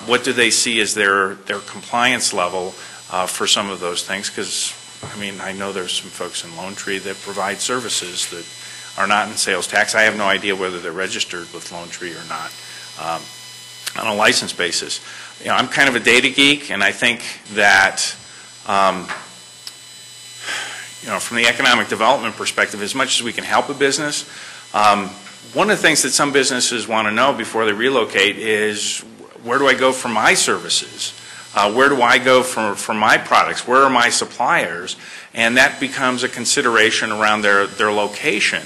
M: What do they see as their compliance level for some of those things? Because, I know there's some folks in Lone Tree that provide services that are not in sales tax. I have no idea whether they're registered with Lone Tree or not on a license basis. I'm kind of a data geek, and I think that from the economic development perspective, as much as we can help a business, one of the things that some businesses want to know before they relocate is, where do I go for my services? Where do I go for my products? Where are my suppliers? And that becomes a consideration around their location.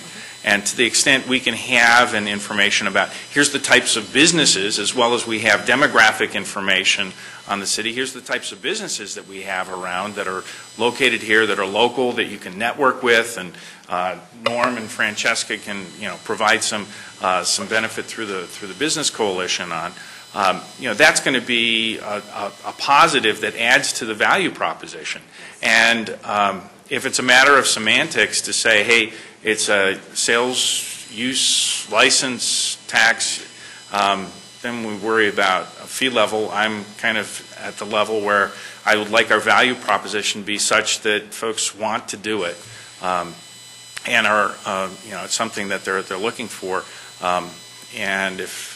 M: And to the extent we can have an information about, here's the types of businesses, as well as we have demographic information on the city, here's the types of businesses that we have around that are located here, that are local, that you can network with, and Norm and Francesca can provide some benefit through the business coalition on. That's going to be a positive that adds to the value proposition. And if it's a matter of semantics to say, hey, it's a sales use license tax, then we worry about a fee level. I'm kind of at the level where I would like our value proposition to be such that folks want to do it, and are it's something that they're looking for. And if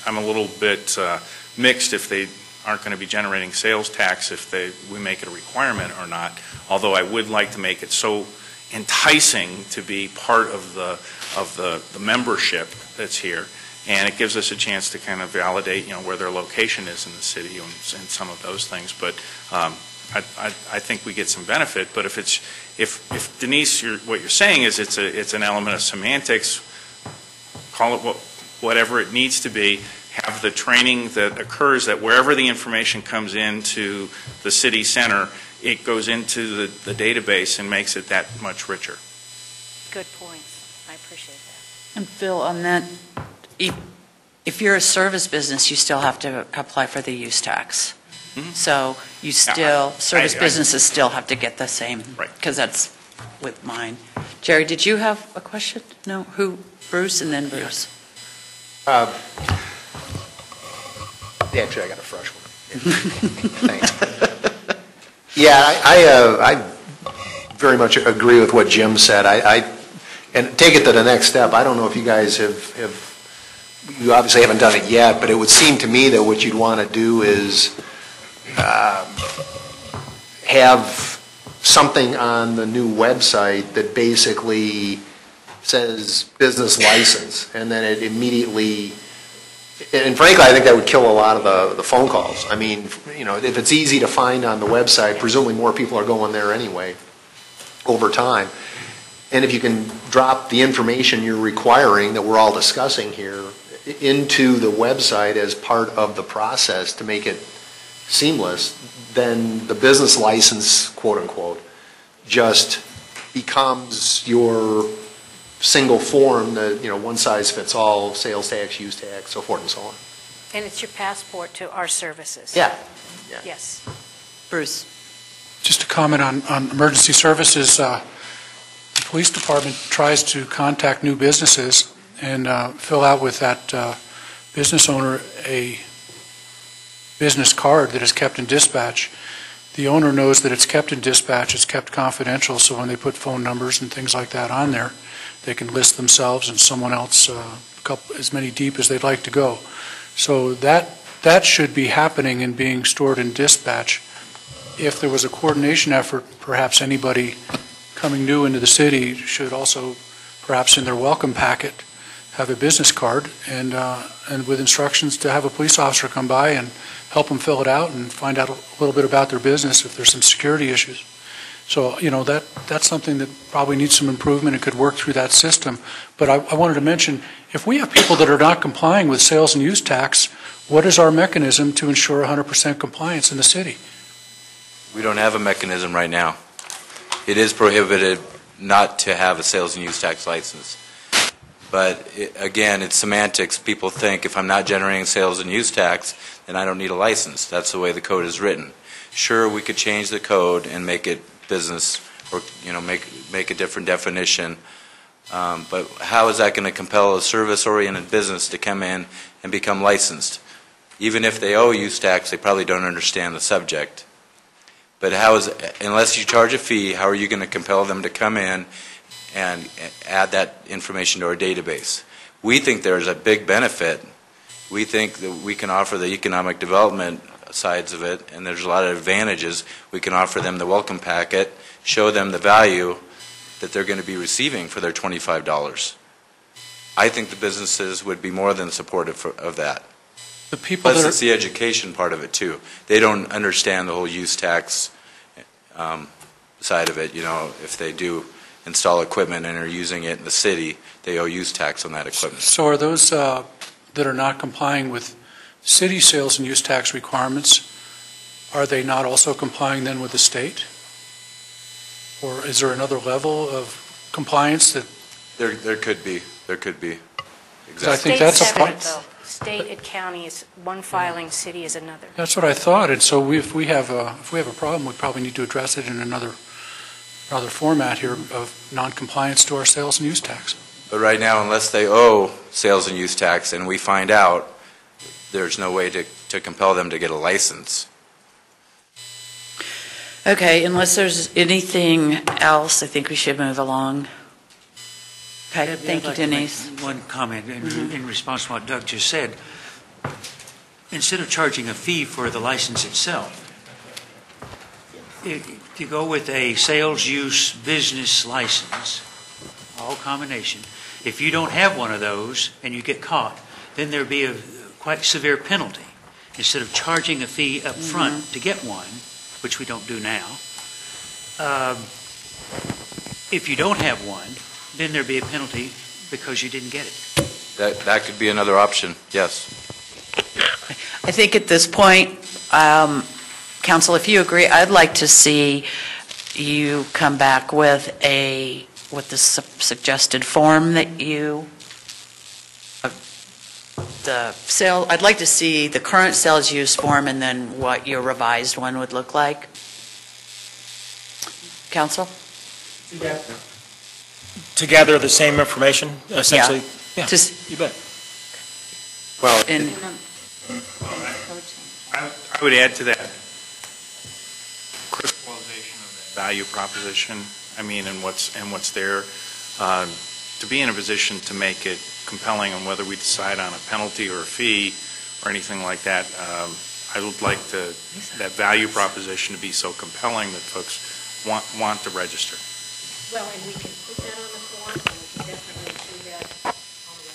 M: I'm a little bit mixed if they aren't going to be generating sales tax if we make it a requirement or not. Although I would like to make it so enticing to be part of the membership that's here, and it gives us a chance to kind of validate where their location is in the city and some of those things. But I think we get some benefit. But if Denise, what you're saying is it's an element of semantics, call it whatever it needs to be. Have the training that occurs that wherever the information comes into the city center, it goes into the database and makes it that much richer.
C: Good points. I appreciate that.
H: And Phil, on that, if you're a service business, you still have to apply for the use tax. So you still, service businesses still have to get the same.
M: Right.
H: Because that's with mine. Jerry, did you have a question? No? Who? Bruce and then Bruce.
K: Actually, I got a fresh one. Thanks. Yeah, I very much agree with what Jim said. And take it to the next step. I don't know if you guys you obviously haven't done it yet, but it would seem to me that what you'd want to do is have something on the new website that basically says business license, and then it immediately, and frankly, I think that would kill a lot of the phone calls. I mean, if it's easy to find on the website, presumably more people are going there anyway over time. And if you can drop the information you're requiring that we're all discussing here into the website as part of the process to make it seamless, then the business license, quote unquote, just becomes your single form that, one size fits all, sales tax, use tax, so forth and so on.
C: And it's your passport to our services.
H: Yeah.
C: Yes.
H: Bruce.
I: Just to comment on emergency services, the police department tries to contact new businesses and fill out with that business owner a business card that is kept in dispatch. The owner knows that it's kept in dispatch, it's kept confidential, so when they put phone numbers and things like that on there, they can list themselves and someone else as many deep as they'd like to go. So that should be happening and being stored in dispatch. If there was a coordination effort, perhaps anybody coming new into the city should also, perhaps in their welcome packet, have a business card and with instructions to have a police officer come by and help them fill it out and find out a little bit about their business if there's some security issues. So, that's something that probably needs some improvement and could work through that system. But I wanted to mention, if we have people that are not complying with sales and use tax, what is our mechanism to ensure 100% compliance in the city?
E: We don't have a mechanism right now. It is prohibited not to have a sales and use tax license. But again, it's semantics. People think if I'm not generating sales and use tax, then I don't need a license. That's the way the code is written. Sure, we could change the code and make it business or make a different definition. But how is that going to compel a service-oriented business to come in and become licensed? Even if they owe use tax, they probably don't understand the subject. But unless you charge a fee, how are you going to compel them to come in and add that information to our database? We think there's a big benefit. We think that we can offer the economic development sides of it, and there's a lot of advantages. We can offer them the welcome packet, show them the value that they're going to be receiving for their $25. I think the businesses would be more than supportive of that. Plus, it's the education part of it, too. They don't understand the whole use tax side of it. If they do install equipment and are using it in the city, they owe use tax on that equipment.
I: So are those that are not complying with city sales and use tax requirements, are they not also complying then with the state? Or is there another level of compliance that?
E: There could be. There could be.
I: Exactly. I think that's a part.
C: State and county is one filing, city is another.
I: That's what I thought, and so if we have a problem, we probably need to address it in another format here of non-compliance to our sales and use tax.
E: But right now, unless they owe sales and use tax and we find out, there's no way to compel them to get a license.
H: Okay, unless there's anything else, I think we should move along. Okay, thank you, Denise.
L: One comment in response to what Doug just said. Instead of charging a fee for the license itself, if you go with a sales use business license, all combination, if you don't have one of those and you get caught, then there'd be a quite severe penalty. Instead of charging a fee up front to get one, which we don't do now, if you don't have one, then there'd be a penalty because you didn't get it.
E: That could be another option, yes.
H: I think at this point, Council, if you agree, I'd like to see you come back with the suggested form that I'd like to see the current sales use form and then what your revised one would look like. Council?
B: To gather the same information, essentially? Yeah,
H: Just-
B: you bet.
A: Well,
H: And
M: I would add to that crystallization of that value proposition, and what's there, to be in a position to make it compelling on whether we decide on a penalty or a fee or anything like that. I would like that value proposition to be so compelling that folks want to register.
C: Well, and we can put that on the form, and we can definitely do that on the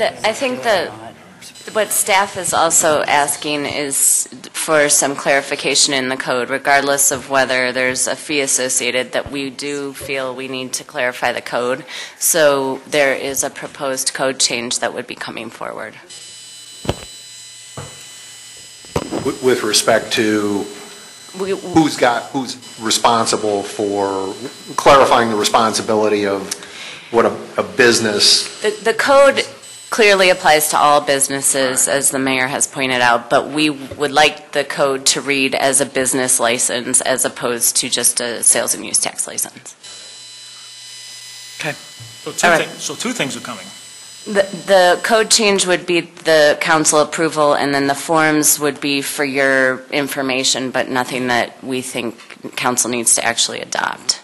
C: website.
F: I think that what staff is also asking is for some clarification in the code, regardless of whether there's a fee associated, that we do feel we need to clarify the code. So there is a proposed code change that would be coming forward.
K: With respect to who's responsible for clarifying the responsibility of what a business.
F: The code clearly applies to all businesses, as the mayor has pointed out, but we would like the code to read as a business license as opposed to just a sales and use tax license.
H: Okay.
B: So two things are coming.
F: The code change would be the council approval, and then the forms would be for your information, but nothing that we think council needs to actually adopt.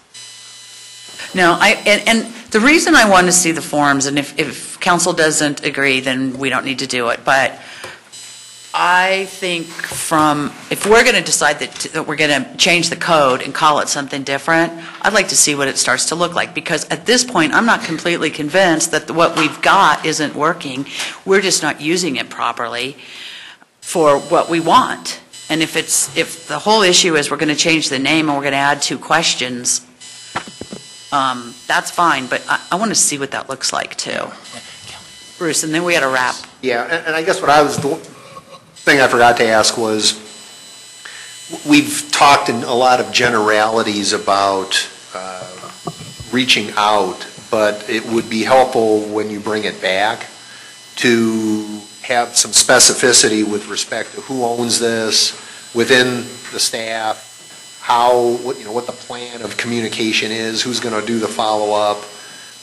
H: No, and the reason I want to see the forms, and if council doesn't agree, then we don't need to do it, but I think if we're going to decide that we're going to change the code and call it something different, I'd like to see what it starts to look like, because at this point, I'm not completely convinced that what we've got isn't working. We're just not using it properly for what we want. And if the whole issue is we're going to change the name and we're going to add 2 questions, that's fine, but I want to see what that looks like too. Bruce, and then we got to wrap.
K: Yeah, and I guess the thing I forgot to ask was, we've talked in a lot of generalities about reaching out, but it would be helpful when you bring it back to have some specificity with respect to who owns this within the staff, what the plan of communication is, who's going to do the follow-up.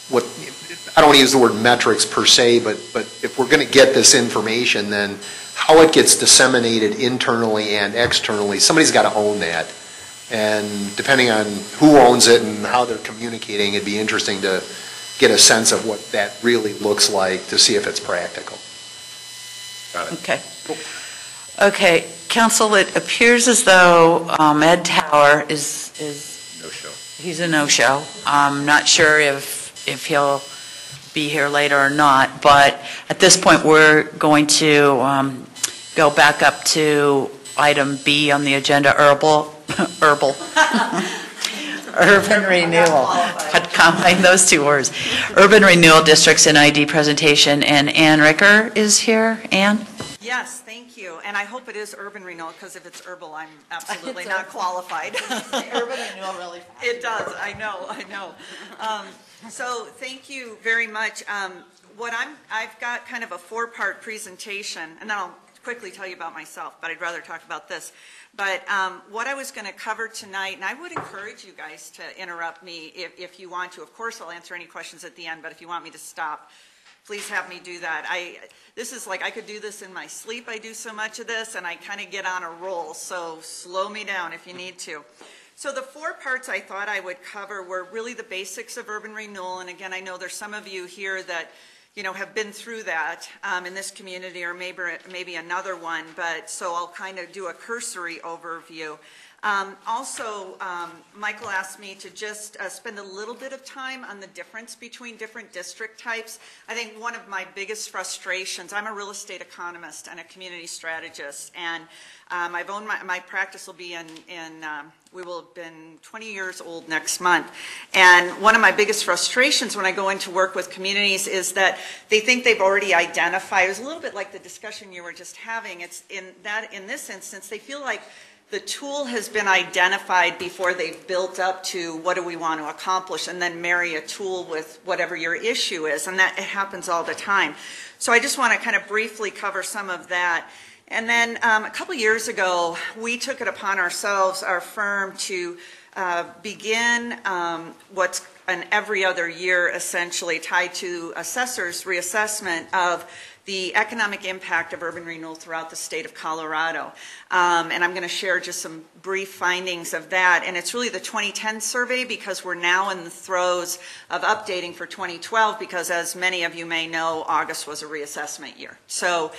K: I don't want to use the word metrics per se, but if we're going to get this information, then how it gets disseminated internally and externally, somebody's got to own that. And depending on who owns it and how they're communicating, it'd be interesting to get a sense of what that really looks like to see if it's practical.
A: Got it.
H: Okay. Okay, council, it appears as though Ed Tower is
A: No-show.
H: He's a no-show. I'm not sure if he'll be here later or not, but at this point, we're going to go back up to item B on the agenda, urban renewal. I'd combine those 2 words. Urban renewal districts and ID presentation, and Ann Ricker is here. Ann?
N: Yes, thank you. And I hope it is urban renewal, because if it's herbal, I'm absolutely not qualified.
H: Urban renewal really fast.
N: It does, I know. So thank you very much. I've got kind of a 4-part presentation, and then I'll quickly tell you about myself, but I'd rather talk about this. But what I was going to cover tonight, and I would encourage you guys to interrupt me if you want to. Of course, I'll answer any questions at the end, but if you want me to stop, please have me do that. This is like, I could do this in my sleep. I do so much of this, and I kind of get on a roll, so slow me down if you need to. So the 4 parts I thought I would cover were really the basics of urban renewal, and again, I know there's some of you here that have been through that in this community, or maybe another one, but so I'll kind of do a cursory overview. Also, Michael asked me to just spend a little bit of time on the difference between different district types. I think one of my biggest frustrations, I'm a real estate economist and a community strategist, and I've owned my practice will be we will have been 20 years old next month. And one of my biggest frustrations when I go into work with communities is that they think they've already identified. It was a little bit like the discussion you were just having. It's in this instance, they feel like the tool has been identified before they've built up to what do we want to accomplish, and then marry a tool with whatever your issue is, and that it happens all the time. So I just want to kind of briefly cover some of that. And then a couple years ago, we took it upon ourselves, our firm, to begin what's an every other year essentially tied to assessors' reassessment of the economic impact of urban renewal throughout the state of Colorado. And I'm going to share just some brief findings of that. And it's really the 2010 survey, because we're now in the throes of updating for 2012, because as many of you may know, August was a reassessment year. So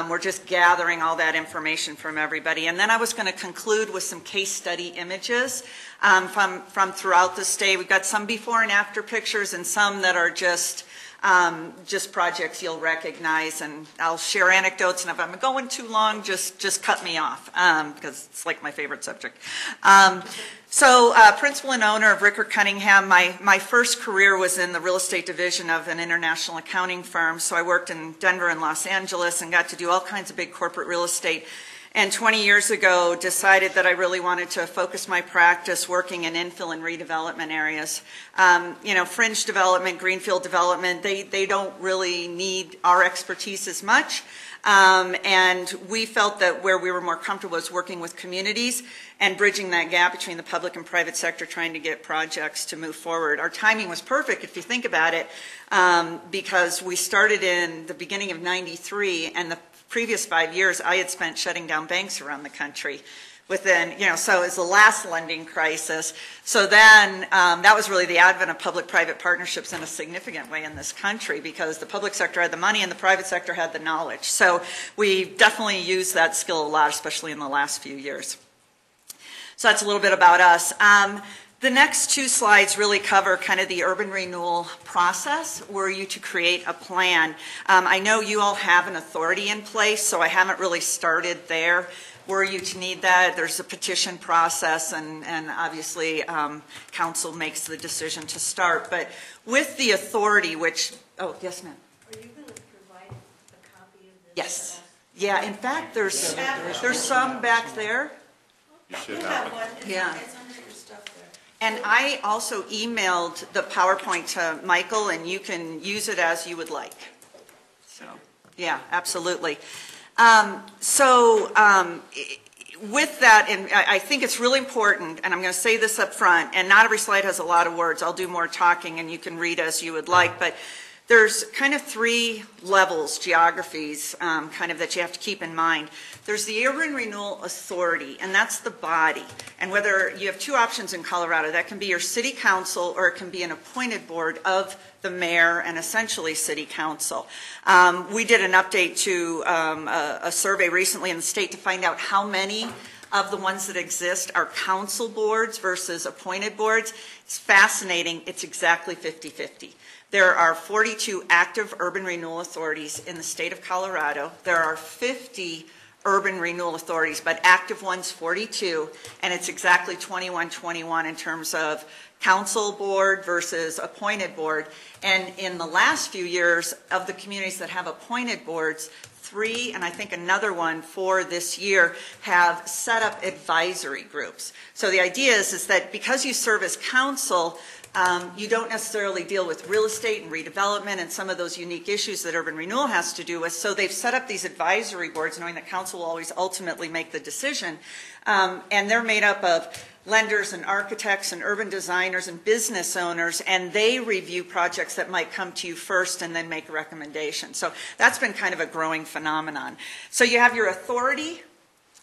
N: we're just gathering all that information from everybody. And then I was going to conclude with some case study images from throughout the state. We've got some before and after pictures, and some that are just projects you'll recognize, and I'll share anecdotes, and if I'm going too long, just cut me off, because it's like my favorite subject. So principal and owner of Ricker Cunningham, my first career was in the real estate division of an international accounting firm, so I worked in Denver and Los Angeles and got to do all kinds of big corporate real estate. And 20 years ago, decided that I really wanted to focus my practice working in infill and redevelopment areas. You know, fringe development, greenfield development, they don't really need our expertise as much. And we felt that where we were more comfortable was working with communities and bridging that gap between the public and private sector, trying to get projects to move forward. Our timing was perfect, if you think about it, because we started in the beginning of '93, and the previous 5 years I had spent shutting down banks around the country. Within, you know, so it was the last lending crisis. So then that was really the advent of public-private partnerships in a significant way in this country, because the public sector had the money and the private sector had the knowledge. So we definitely used that skill a lot, especially in the last few years. So that's a little bit about us. The next two slides really cover kind of the urban renewal process, were you to create a plan. I know you all have an authority in place, so I haven't really started there. Were you to need that, there's a petition process, and obviously council makes the decision to start. But with the authority, which, oh, yes, ma'am.
J: Are you going to provide a copy of this?
N: Yes. Yeah, in fact, there's some back there.
A: You should have one.
N: Yeah. And I also emailed the PowerPoint to Michael, and you can use it as you would like. So, yeah, absolutely. With that, and I think it's really important, and I'm going to say this up front, and not every slide has a lot of words. I'll do more talking, and you can read as you would like, but there's kind of three levels, geographies, kind of that you have to keep in mind. There's the Urban Renewal Authority, and that's the body. And whether you have two options in Colorado, that can be your city council, or it can be an appointed board of the mayor and essentially city council. We did an update to a survey recently in the state to find out how many of the ones that exist are council boards versus appointed boards. It's fascinating. It's exactly 50-50. There are 42 active urban renewal authorities in the state of Colorado. There are 50 urban renewal authorities, but active ones 42, and it's exactly 21-21 in terms of council board versus appointed board. And in the last few years, of the communities that have appointed boards, 3, and I think another one for this year, have set up advisory groups. So the idea is that because you serve as council, you don't necessarily deal with real estate and redevelopment and some of those unique issues that urban renewal has to do with. So they've set up these advisory boards, knowing that council will always ultimately make the decision. And they're made up of lenders and architects and urban designers and business owners, and they review projects that might come to you first and then make a recommendation. So that's been kind of a growing phenomenon. So you have your authority,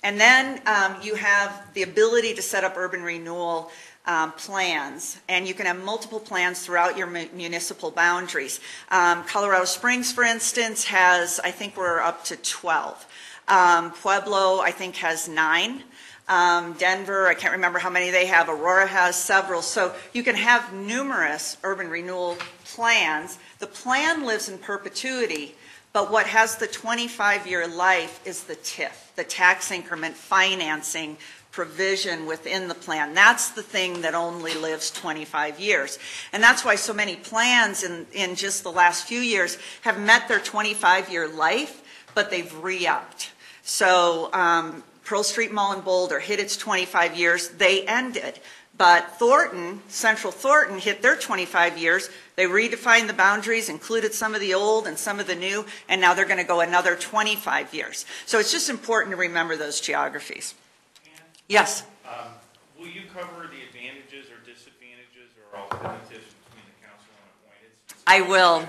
N: and then you have the ability to set up urban renewal plans, and you can have multiple plans throughout your municipal boundaries. Colorado Springs, for instance, has, I think we're up to 12. Pueblo, I think, has 9. Denver, I can't remember how many they have. Aurora has several. So you can have numerous urban renewal plans. The plan lives in perpetuity, but what has the 25-year life is the TIF, the tax increment financing provision within the plan. That's the thing that only lives 25 years. And that's why so many plans in just the last few years have met their 25-year life, but they've re-upped. So Pearl Street Mall in Boulder hit its 25 years, they ended. But Thornton, Central Thornton, hit their 25 years. They redefined the boundaries, included some of the old and some of the new, and now they're going to go another 25 years. So it's just important to remember those geographies. Yes?
M: Will you cover the advantages or disadvantages or alternatives between the council and appointed?
N: I will.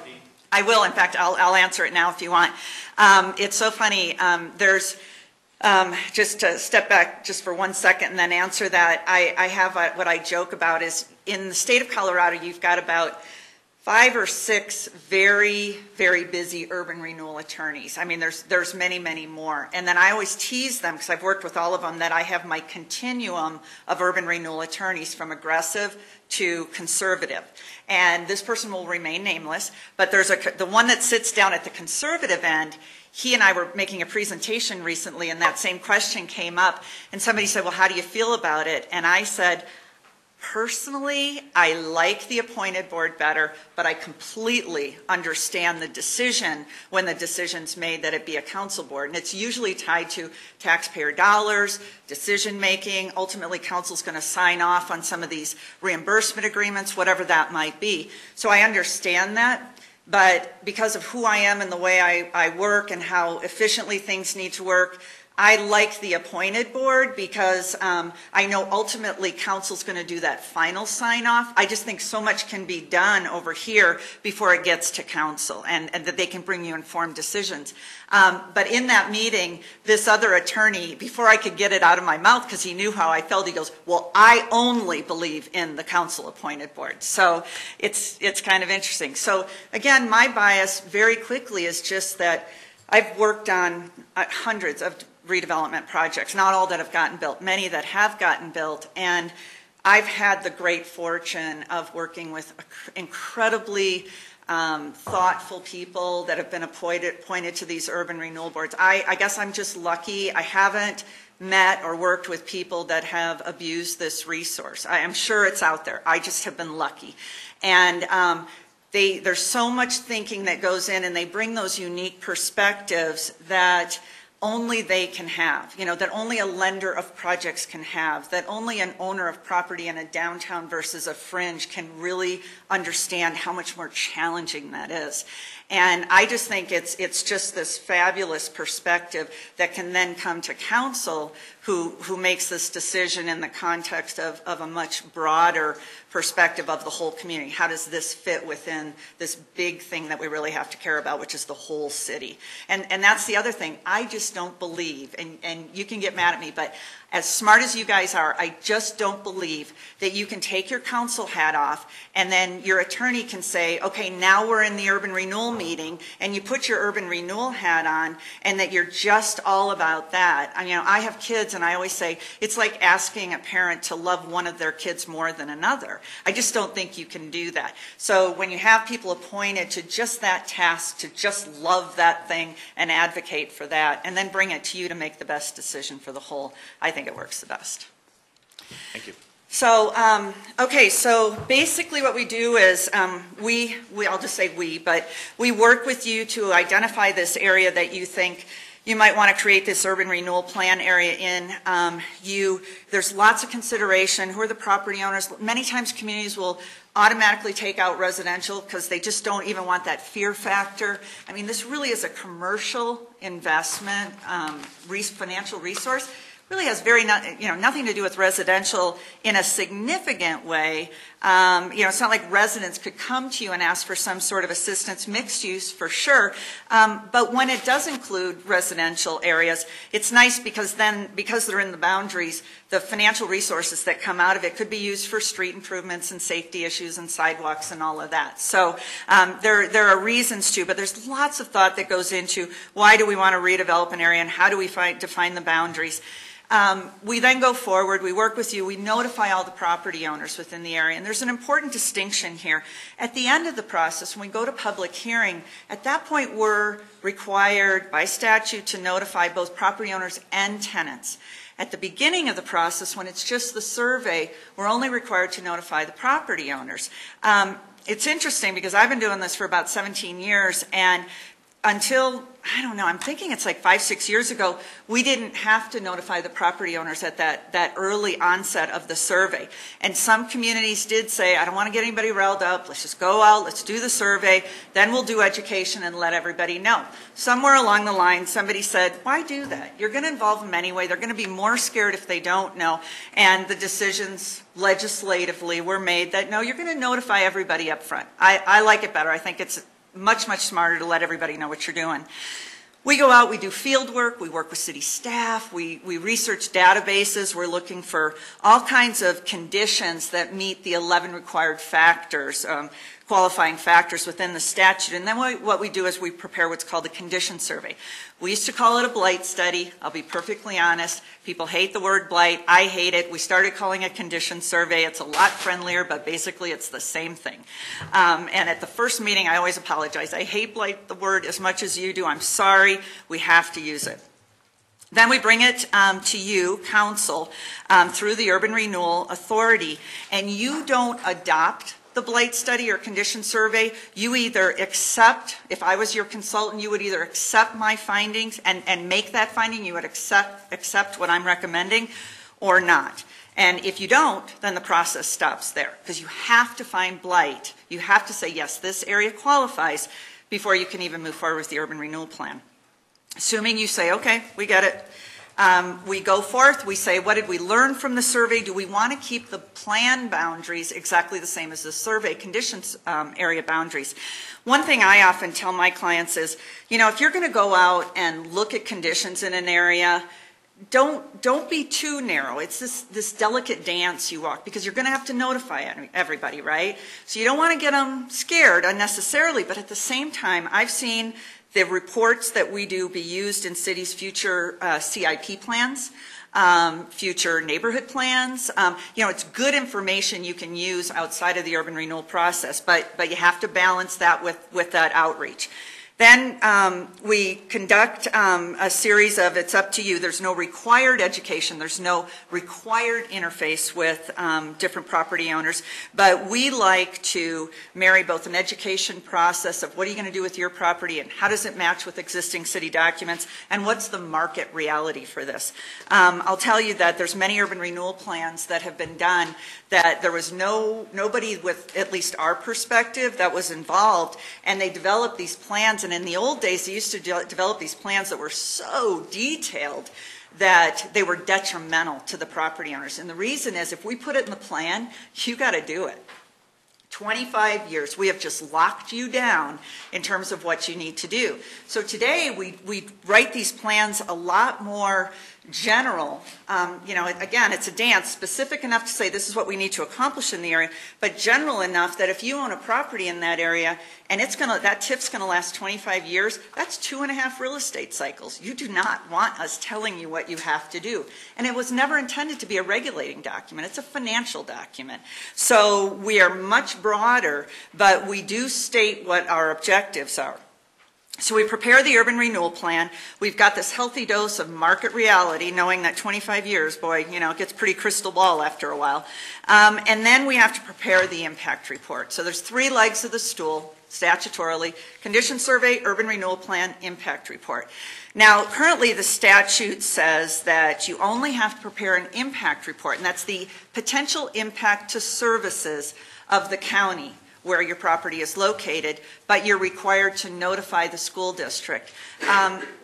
N: I will. In fact, I'll answer it now if you want. It's so funny. There's... just to step back just for 1 second and then answer that, I have what I joke about is in the state of Colorado, you've got about 5 or 6 very, very busy urban renewal attorneys. I mean, there's many, many more. And then I always tease them, because I've worked with all of them, that I have my continuum of urban renewal attorneys from aggressive to conservative. And this person will remain nameless, but there's the one that sits down at the conservative end. He and I were making a presentation recently, and that same question came up, and somebody said, well, how do you feel about it? And I said, personally, I like the appointed board better, but I completely understand the decision when the decision's made that it be a council board. And it's usually tied to taxpayer dollars, decision-making. Ultimately, council's going to sign off on some of these reimbursement agreements, whatever that might be. So I understand that. But because of who I am and the way I work and how efficiently things need to work, I like the appointed board because I know ultimately council's going to do that final sign off. I just think so much can be done over here before it gets to council and that they can bring you informed decisions. But in that meeting, this other attorney, before I could get it out of my mouth because he knew how I felt, he goes, well, I only believe in the council appointed board. So it's kind of interesting. So again, my bias very quickly is just that I've worked on hundreds of redevelopment projects, not all that have gotten built, many that have gotten built, and I've had the great fortune of working with incredibly thoughtful people that have been appointed to these urban renewal boards. I guess I'm just lucky. I haven't met or worked with people that have abused this resource. I am sure it's out there. I just have been lucky. And there's so much thinking that goes in, and they bring those unique perspectives that only they can have, that only a lender of projects can have, that only an owner of property in a downtown versus a fringe can really understand how much more challenging that is. And I just think it's just this fabulous perspective that can then come to council who makes this decision in the context of a much broader perspective of the whole community. How does this fit within this big thing that we really have to care about, which is the whole city? And that's the other thing. I just don't believe, and you can get mad at me, but as smart as you guys are, I just don't believe that you can take your council hat off and then your attorney can say, okay, now we're in the urban renewal meeting, and you put your urban renewal hat on, and that you're just all about that. I have kids, and I always say it's like asking a parent to love one of their kids more than another. I just don't think you can do that. So when you have people appointed to just that task, to just love that thing and advocate for that, and then bring it to you to make the best decision for the whole, I think it works the best.
M: Thank you.
N: So, okay, so basically what we do is I'll just say but we work with you to identify this area that you think you might want to create this urban renewal plan area in. There's lots of consideration. Who are the property owners? Many times communities will automatically take out residential because they just don't even want that fear factor. I mean, this really is a commercial investment, financial resource. Really has nothing to do with residential in a significant way. It's not like residents could come to you and ask for some sort of assistance, mixed use for sure. But when it does include residential areas, it's nice because they're in the boundaries, the financial resources that come out of it could be used for street improvements and safety issues and sidewalks and all of that. So there are reasons to, but there's lots of thought that goes into why do we want to redevelop an area and how do we define the boundaries. We then go forward, we work with you, we notify all the property owners within the area, and there's an important distinction here. At the end of the process, when we go to public hearing, at that point we're required by statute to notify both property owners and tenants. At the beginning of the process, when it's just the survey, we're only required to notify the property owners. It's interesting because I've been doing this for about 17 years, and until, I don't know, I'm thinking it's like 5, 6 years ago, we didn't have to notify the property owners at that early onset of the survey. And some communities did say, I don't want to get anybody riled up, let's just go out, let's do the survey, then we'll do education and let everybody know. Somewhere along the line, somebody said, why do that? You're going to involve them anyway, they're going to be more scared if they don't know. And the decisions legislatively were made that, no, you're going to notify everybody up front. I like it better. I think it's much, much smarter to let everybody know what you're doing. We go out, we do field work, we work with city staff, we research databases, we're looking for all kinds of conditions that meet the 11 required factors, qualifying factors within the statute. And then what we do is we prepare what's called a condition survey. We used to call it a blight study. I'll be perfectly honest. People hate the word blight. I hate it. We started calling it a condition survey. It's a lot friendlier, but basically it's the same thing. And at the first meeting, I always apologize. I hate blight, the word, as much as you do. I'm sorry. We have to use it. Then we bring it to you, council, through the Urban Renewal Authority, and you don't adopt the blight study or condition survey. You either accept, if I was your consultant, you would either accept my findings and make that finding, you would accept what I'm recommending, or not. And if you don't, then the process stops there, because you have to find blight. You have to say, yes, this area qualifies before you can even move forward with the urban renewal plan. Assuming you say, okay, we get it. We go forth, we say, what did we learn from the survey? Do we want to keep the plan boundaries exactly the same as the survey conditions area boundaries? One thing I often tell my clients is, you know, if you're going to go out and look at conditions in an area, don't be too narrow. It's this delicate dance you walk, because you're going to have to notify everybody, right? So you don't want to get them scared unnecessarily, but at the same time, I've seen the reports that we do be used in cities' future CIP plans, future neighborhood plans. You know, it's good information you can use outside of the urban renewal process, but you have to balance that with that outreach. Then we conduct a series of, it's up to you, there's no required education, there's no required interface with different property owners, but we like to marry both an education process of what are you going to do with your property and how does it match with existing city documents and what's the market reality for this. I'll tell you that there's many urban renewal plans that have been done that there was nobody with at least our perspective that was involved, and they developed these plans. And in the old days, they used to develop these plans that were so detailed that they were detrimental to the property owners. And the reason is, if we put it in the plan, you got to do it. 25 years, we have just locked you down in terms of what you need to do. So today, we write these plans a lot more general. You know, again, it's a dance, specific enough to say this is what we need to accomplish in the area, but general enough that if you own a property in that area and that TIF's going to last 25 years, that's 2.5 real estate cycles. You do not want us telling you what you have to do. And it was never intended to be a regulating document. It's a financial document. So we are much broader, but we do state what our objectives are. So we prepare the urban renewal plan. We've got this healthy dose of market reality, knowing that 25 years, boy, you know, it gets pretty crystal ball after a while. And then we have to prepare the impact report. So there's 3 legs of the stool, statutorily: condition survey, urban renewal plan, impact report. Now, currently the statute says that you only have to prepare an impact report, and that's the potential impact to services of the county where your property is located, but you're required to notify the school district.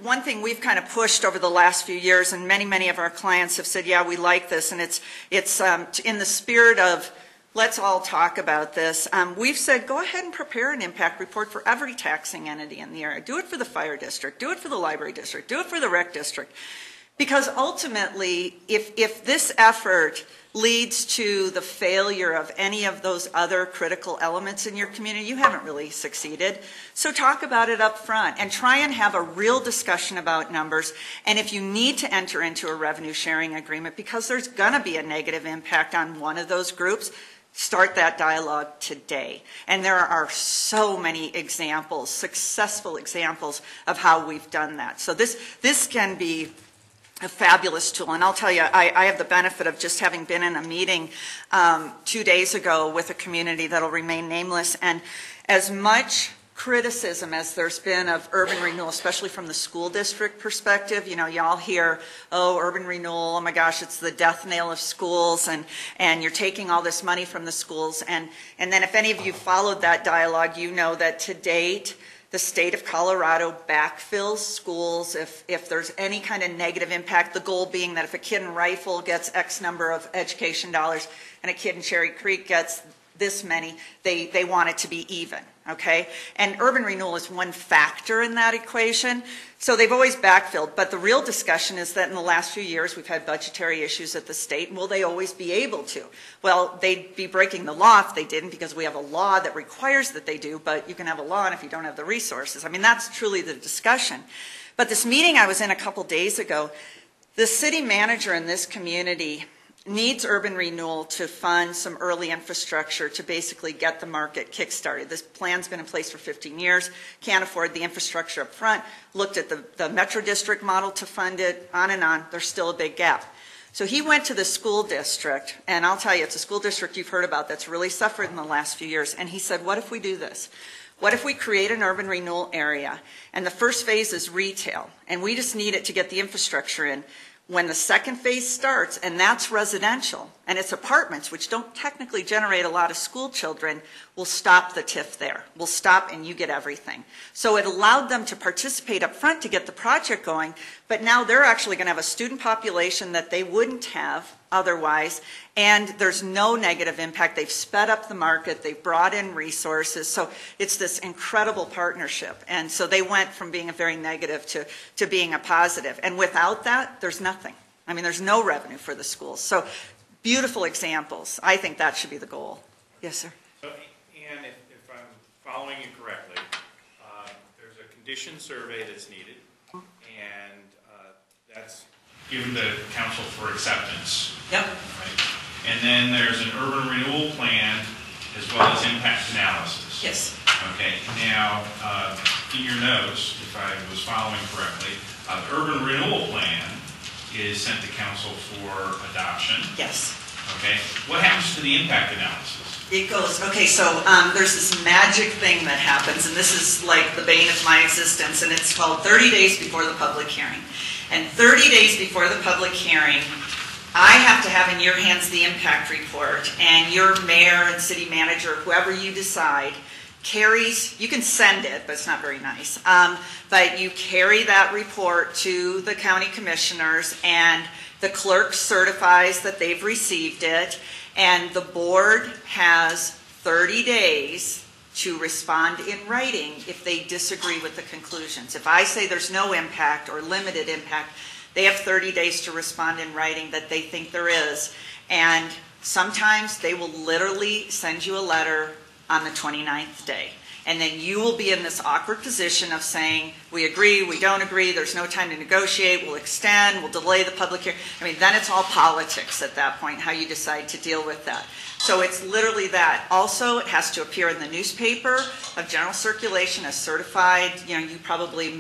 N: One thing we've kind of pushed over the last few years, and many of our clients have said, yeah, we like this, and it's in the spirit of let's all talk about this. We've said, go ahead and prepare an impact report for every taxing entity in the area. Do it for the fire district, do it for the library district, do it for the rec district. Because ultimately, if this effort leads to the failure of any of those other critical elements in your community, you haven't really succeeded. So talk about it up front and try and have a real discussion about numbers. And if you need to enter into a revenue sharing agreement because there's going to be a negative impact on one of those groups, start that dialogue today. And there are so many examples, successful examples of how we've done that. So this can be a fabulous tool. And I'll tell you, I have the benefit of just having been in a meeting 2 days ago with a community that'll remain nameless. And as much criticism as there's been of urban renewal, especially from the school district perspective. You know, y'all hear, oh, urban renewal, oh my gosh, it's the death knell of schools, and you're taking all this money from the schools. And then if any of you followed that dialogue, you know that to date, the state of Colorado backfills schools if there's any kind of negative impact, the goal being that if a kid in Rifle gets X number of education dollars and a kid in Cherry Creek gets this many, they want it to be even, okay? And urban renewal is one factor in that equation. So they've always backfilled, but the real discussion is that in the last few years we've had budgetary issues at the state, and will they always be able to? Well, they'd be breaking the law if they didn't, because we have a law that requires that they do, but you can have a law and if you don't have the resources. I mean, that's truly the discussion. But this meeting I was in a couple days ago, the city manager in this community needs urban renewal to fund some early infrastructure to basically get the market kick-started. This plan's been in place for 15 years, can't afford the infrastructure up front, looked at the Metro District model to fund it, on and on. There's still a big gap. So he went to the school district, and I'll tell you, it's a school district you've heard about that's really suffered in the last few years, and he said, what if we do this? What if we create an urban renewal area, and the first phase is retail, and we just need it to get the infrastructure in. When the second phase starts, and that's residential, and it's apartments, which don't technically generate a lot of school children, we'll stop the TIF there. We'll stop and you get everything. So it allowed them to participate up front to get the project going, but now they're actually going to have a student population that they wouldn't have otherwise, and there's no negative impact. They've sped up the market, they've brought in resources, so it's this incredible partnership. And so they went from being a very negative to being a positive. And without that, there's nothing. I mean, there's no revenue for the schools. So beautiful examples. I think that should be the goal. Yes, sir.
M: So, and if I'm following you correctly, there's a condition survey that's needed, and that's given to council for acceptance.
N: Yep.
M: Right? And then there's an urban renewal plan as well as impact analysis.
N: Yes.
M: Okay. Now, in your notes, if I was following correctly, the urban renewal plan is sent to council for adoption.
N: Yes.
M: Okay. What happens to the impact analysis?
N: It goes, okay, so there's this magic thing that happens, and this is like the bane of my existence, and it's called 30 days before the public hearing. And 30 days before the public hearing, I have to have in your hands the impact report, and your mayor and city manager, whoever you decide, carries, you can send it, but it's not very nice, but you carry that report to the county commissioners, and the clerk certifies that they've received it, and the board has 30 days to respond in writing if they disagree with the conclusions. If I say there's no impact or limited impact, they have 30 days to respond in writing that they think there is. And sometimes they will literally send you a letter on the 29th day. And then you will be in this awkward position of saying, we agree, we don't agree, there's no time to negotiate, we'll extend, we'll delay the public hearing. I mean, then it's all politics at that point, how you decide to deal with that. So it's literally that. Also, it has to appear in the newspaper of general circulation as certified. You know, you probably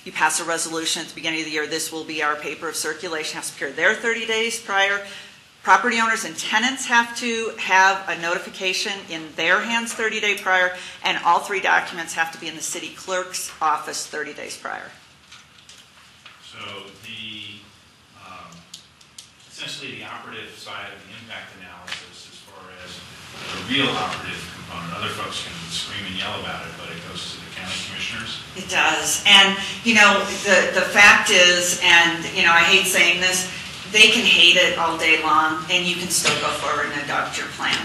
N: you pass a resolution at the beginning of the year, this will be our paper of circulation, it has to appear there 30 days prior. Property owners and tenants have to have a notification in their hands 30 days prior, and all 3 documents have to be in the city clerk's office 30 days prior.
M: So essentially the operative side of the impact analysis as far as the real operative component, other folks can scream and yell about it, but it goes to the county commissioners?
N: It does. And, you know, the fact is, and, you know, I hate saying this, they can hate it all day long, and you can still go forward and adopt your plan.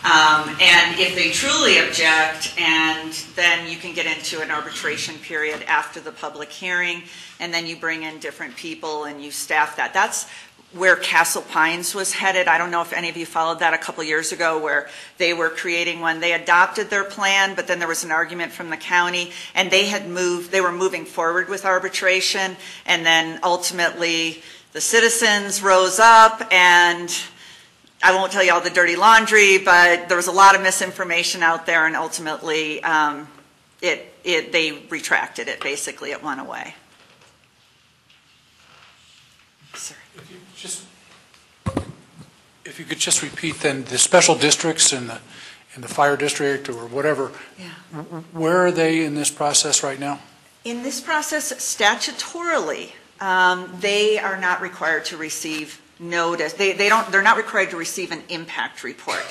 N: And if they truly object, and then you can get into an arbitration period after the public hearing, and then you bring in different people and you staff that. That's where Castle Pines was headed. I don't know if any of you followed that a couple years ago, where they were creating one. They adopted their plan, but then there was an argument from the county, and they were moving forward with arbitration, and then ultimately the citizens rose up, and I won't tell you all the dirty laundry, but there was a lot of misinformation out there, and ultimately they retracted it. Basically, it went away. Sir.
I: If you could just repeat then the special districts and in the fire district or whatever.
N: Yeah.
I: Where are they in this process right now?
N: In this process, statutorily, they are not required to receive notice. They're not required to receive an impact report.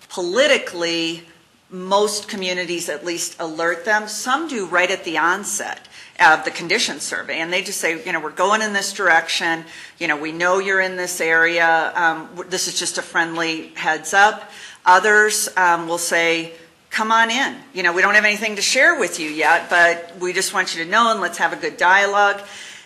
N: Politically, most communities at least alert them. Some do right at the onset of the condition survey, and they just say, we're going in this direction. We know you're in this area. This is just a friendly heads up. Others will say, come on in. We don't have anything to share with you yet, but we just want you to know, and let's have a good dialogue.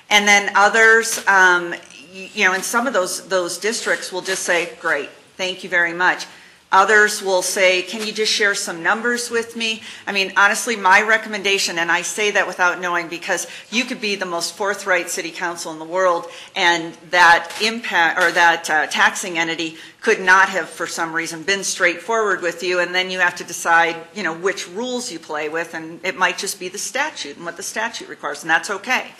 N: And then others, in some of those districts will just say, great, thank you very much. Others will say, can you just share some numbers with me? I mean, honestly, my recommendation, and I say that without knowing, because you could be the most forthright city council in the world, and that impact or that taxing entity could not have, for some reason, been straightforward with you, and then you have to decide, which rules you play with, and it might just be the statute and what the statute requires, and that's okay.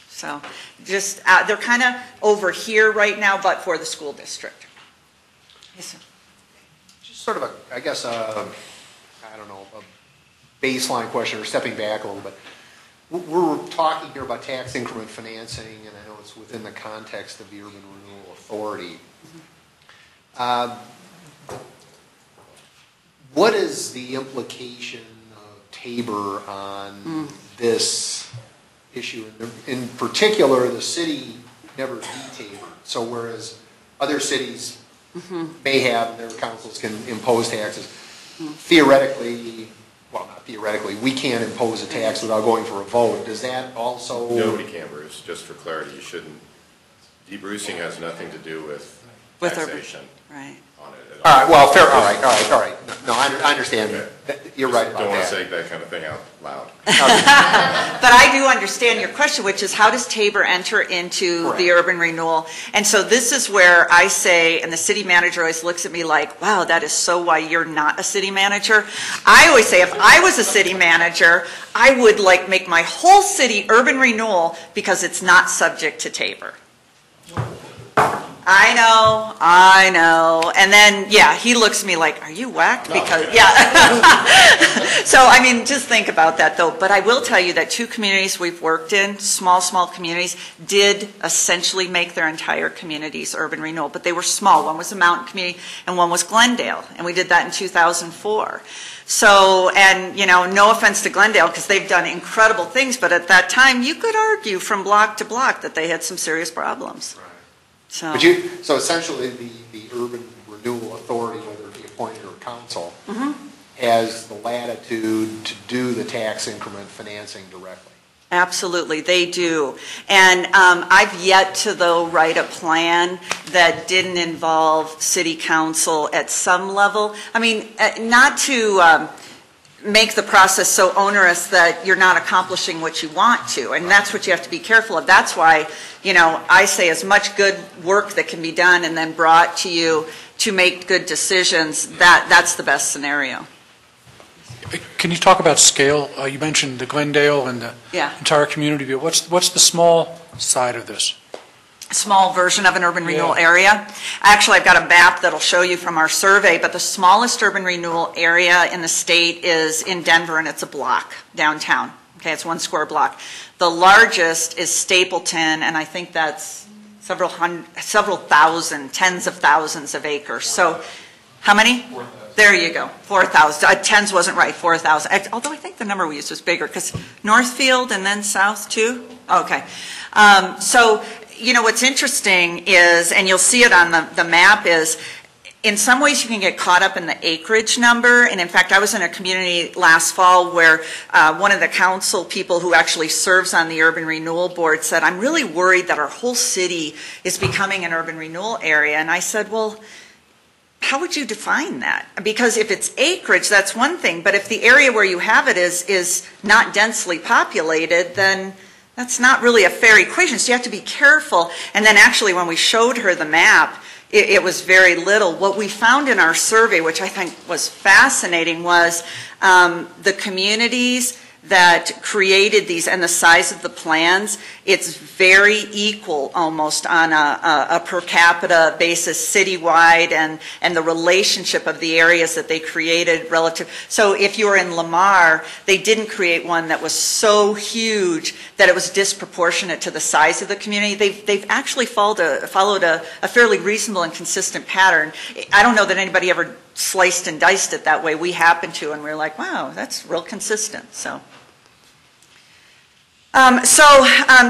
N: So, just they're kind of over here right now, but for the school district. Yes, sir.
K: Sort of a, I guess, a baseline question, or stepping back a little bit. We're talking here about tax increment financing, and I know it's within the context of the Urban Renewal Authority. What is the implication of Tabor on this issue? In particular, the city never de-tabored, so whereas other cities may have, and their councils can impose taxes. Theoretically, well, not theoretically, we can't impose a tax without going for a vote. Does that also...
A: Nobody can, Bruce. Just for clarity, you shouldn't. De-Brucing has nothing to do with taxation.
N: Right.
A: On it
K: all right, well, fair, all right. No, I understand.
A: Okay.
K: You're right about that.
A: Don't want to say that kind of thing out loud.
N: But I do understand your question, which is how does Tabor enter into the urban renewal? And so this is where I say, and the city manager always looks at me like, wow, that is so why you're not a city manager. I always say if I was a city manager, I would make my whole city urban renewal because it's not subject to Tabor. I know. And then, he looks at me like, are you whacked? Because, So, I mean, just think about that, though. But I will tell you that 2 communities we've worked in, small communities, did essentially make their entire communities urban renewal. But they were small. One was a mountain community, and one was Glendale. And we did that in 2004. So, and, no offense to Glendale, because they've done incredible things. But at that time, you could argue from block to block that they had some serious problems. So
K: essentially, the Urban Renewal Authority, whether it be appointed or council, has the latitude to do the tax increment financing directly.
N: Absolutely, they do. And I've yet to, though, write a plan that didn't involve city council at some level. I mean, not to make the process so onerous that you're not accomplishing what you want to, and that's what you have to be careful of. That's why, I say as much good work that can be done and then brought to you to make good decisions, that's the best scenario.
I: Can you talk about scale? You mentioned the Glendale and the entire community. What's the small side of this?
N: Small version of an urban renewal area. Actually, I've got a map that'll show you from our survey, but the smallest urban renewal area in the state is in Denver, and it's a block downtown. Okay, it's 1 square block. The largest is Stapleton, and I think that's several thousand, tens of thousands of acres. So, how many? 4,000. There you go, 4,000. Tens wasn't right, 4,000. Although I think the number we used was bigger, because Northfield and then south too? Okay. So, what's interesting is, and you'll see it on the map, is in some ways you can get caught up in the acreage number. And in fact, I was in a community last fall where one of the council people who actually serves on the Urban Renewal Board said, I'm really worried that our whole city is becoming an urban renewal area. And I said, well, how would you define that? Because if it's acreage, that's one thing. But if the area where you have it is not densely populated, then that's not really a fair equation, so you have to be careful. And then actually when we showed her the map, it was very little. What we found in our survey, which I think was fascinating, was the communities that created these and the size of the plans, it's very equal almost on a per capita basis citywide, and the relationship of the areas that they created relative. So if you're in Lamar, they didn't create one that was so huge that it was disproportionate to the size of the community. They've actually followed a fairly reasonable and consistent pattern. I don't know that anybody ever sliced and diced it that way. We happen to, and we're like, wow, that's real consistent. So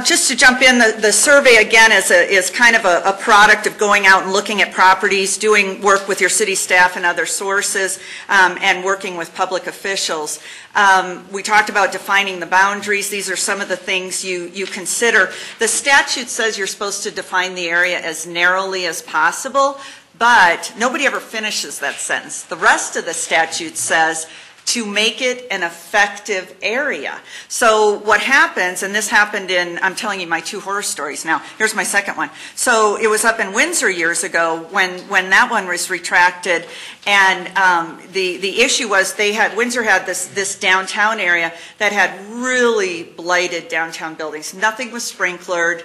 N: just to jump in, the survey again is kind of a product of going out and looking at properties, doing work with your city staff and other sources, and working with public officials. We talked about defining the boundaries. These are some of the things you consider. The statute says you're supposed to define the area as narrowly as possible, but nobody ever finishes that sentence. The rest of the statute says to make it an effective area. So what happens, and this happened in, I'm telling you my two horror stories now. Here's my second one. So it was up in Windsor years ago when that one was retracted, and the issue was Windsor had this downtown area that had really blighted downtown buildings. Nothing was sprinklered.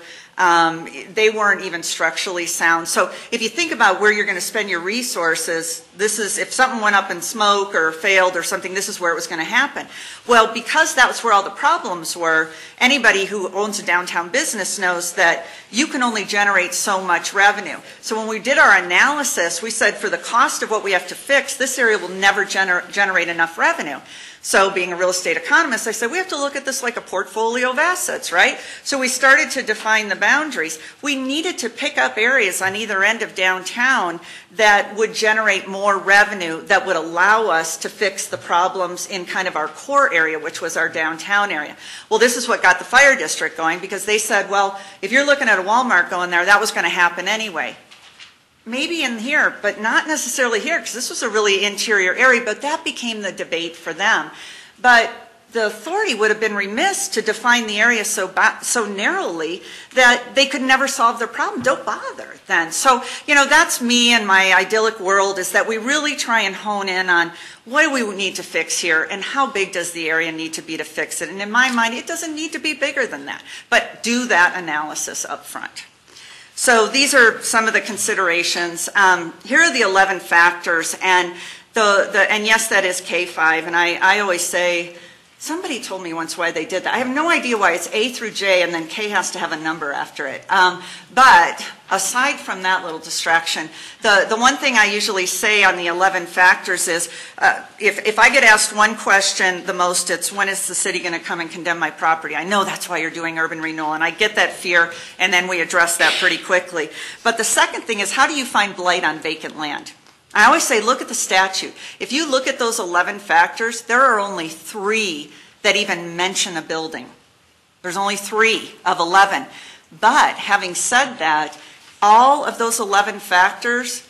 N: They weren't even structurally sound. So if you think about where you're going to spend your resources, this is, if something went up in smoke or failed or something, this is where it was going to happen. Well, because that was where all the problems were, anybody who owns a downtown business knows that you can only generate so much revenue. So when we did our analysis, we said for the cost of what we have to fix, this area will never generate enough revenue. So being a real estate economist, I said, we have to look at this like a portfolio of assets, right? So we started to define the boundaries. We needed to pick up areas on either end of downtown that would generate more revenue, that would allow us to fix the problems in kind of our core area, which was our downtown area. Well, this is what got the fire district going, because they said, well, if you're looking at a Walmart going there, that was going to happen anyway. Maybe in here, but not necessarily here, because this was a really interior area, but that became the debate for them. But the authority would have been remiss to define the area so narrowly that they could never solve their problem. Don't bother then. So, that's me and my idyllic world, is that we really try and hone in on what do we need to fix here and how big does the area need to be to fix it. And in my mind, it doesn't need to be bigger than that, but do that analysis up front. So these are some of the considerations. Here are the 11 factors, and and yes, that is K5. And I always say, somebody told me once why they did that. I have no idea why it's A through J, and then K has to have a number after it. But aside from that little distraction, the one thing I usually say on the 11 factors is, if I get asked one question the most, it's when is the city going to come and condemn my property? I know that's why you're doing urban renewal, and I get that fear, and then we address that pretty quickly. But the second thing is, how do you find blight on vacant land? I always say, look at the statute. If you look at those 11 factors, there are only 3 that even mention a building. There's only 3 of 11. But having said that, all of those 11 factors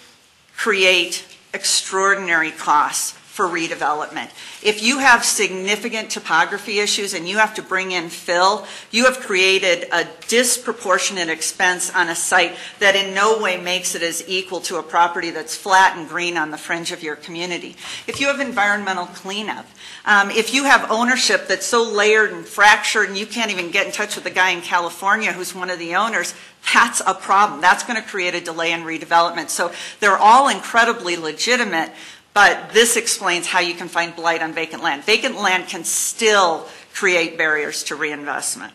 N: create extraordinary costs for redevelopment. If you have significant topography issues and you have to bring in fill, you have created a disproportionate expense on a site that in no way makes it as equal to a property that's flat and green on the fringe of your community. If you have environmental cleanup, if you have ownership that's so layered and fractured and you can't even get in touch with the guy in California who's one of the owners, that's a problem. That's going to create a delay in redevelopment. So they're all incredibly legitimate. But this explains how you can find blight on vacant land. Vacant land can still create barriers to reinvestment.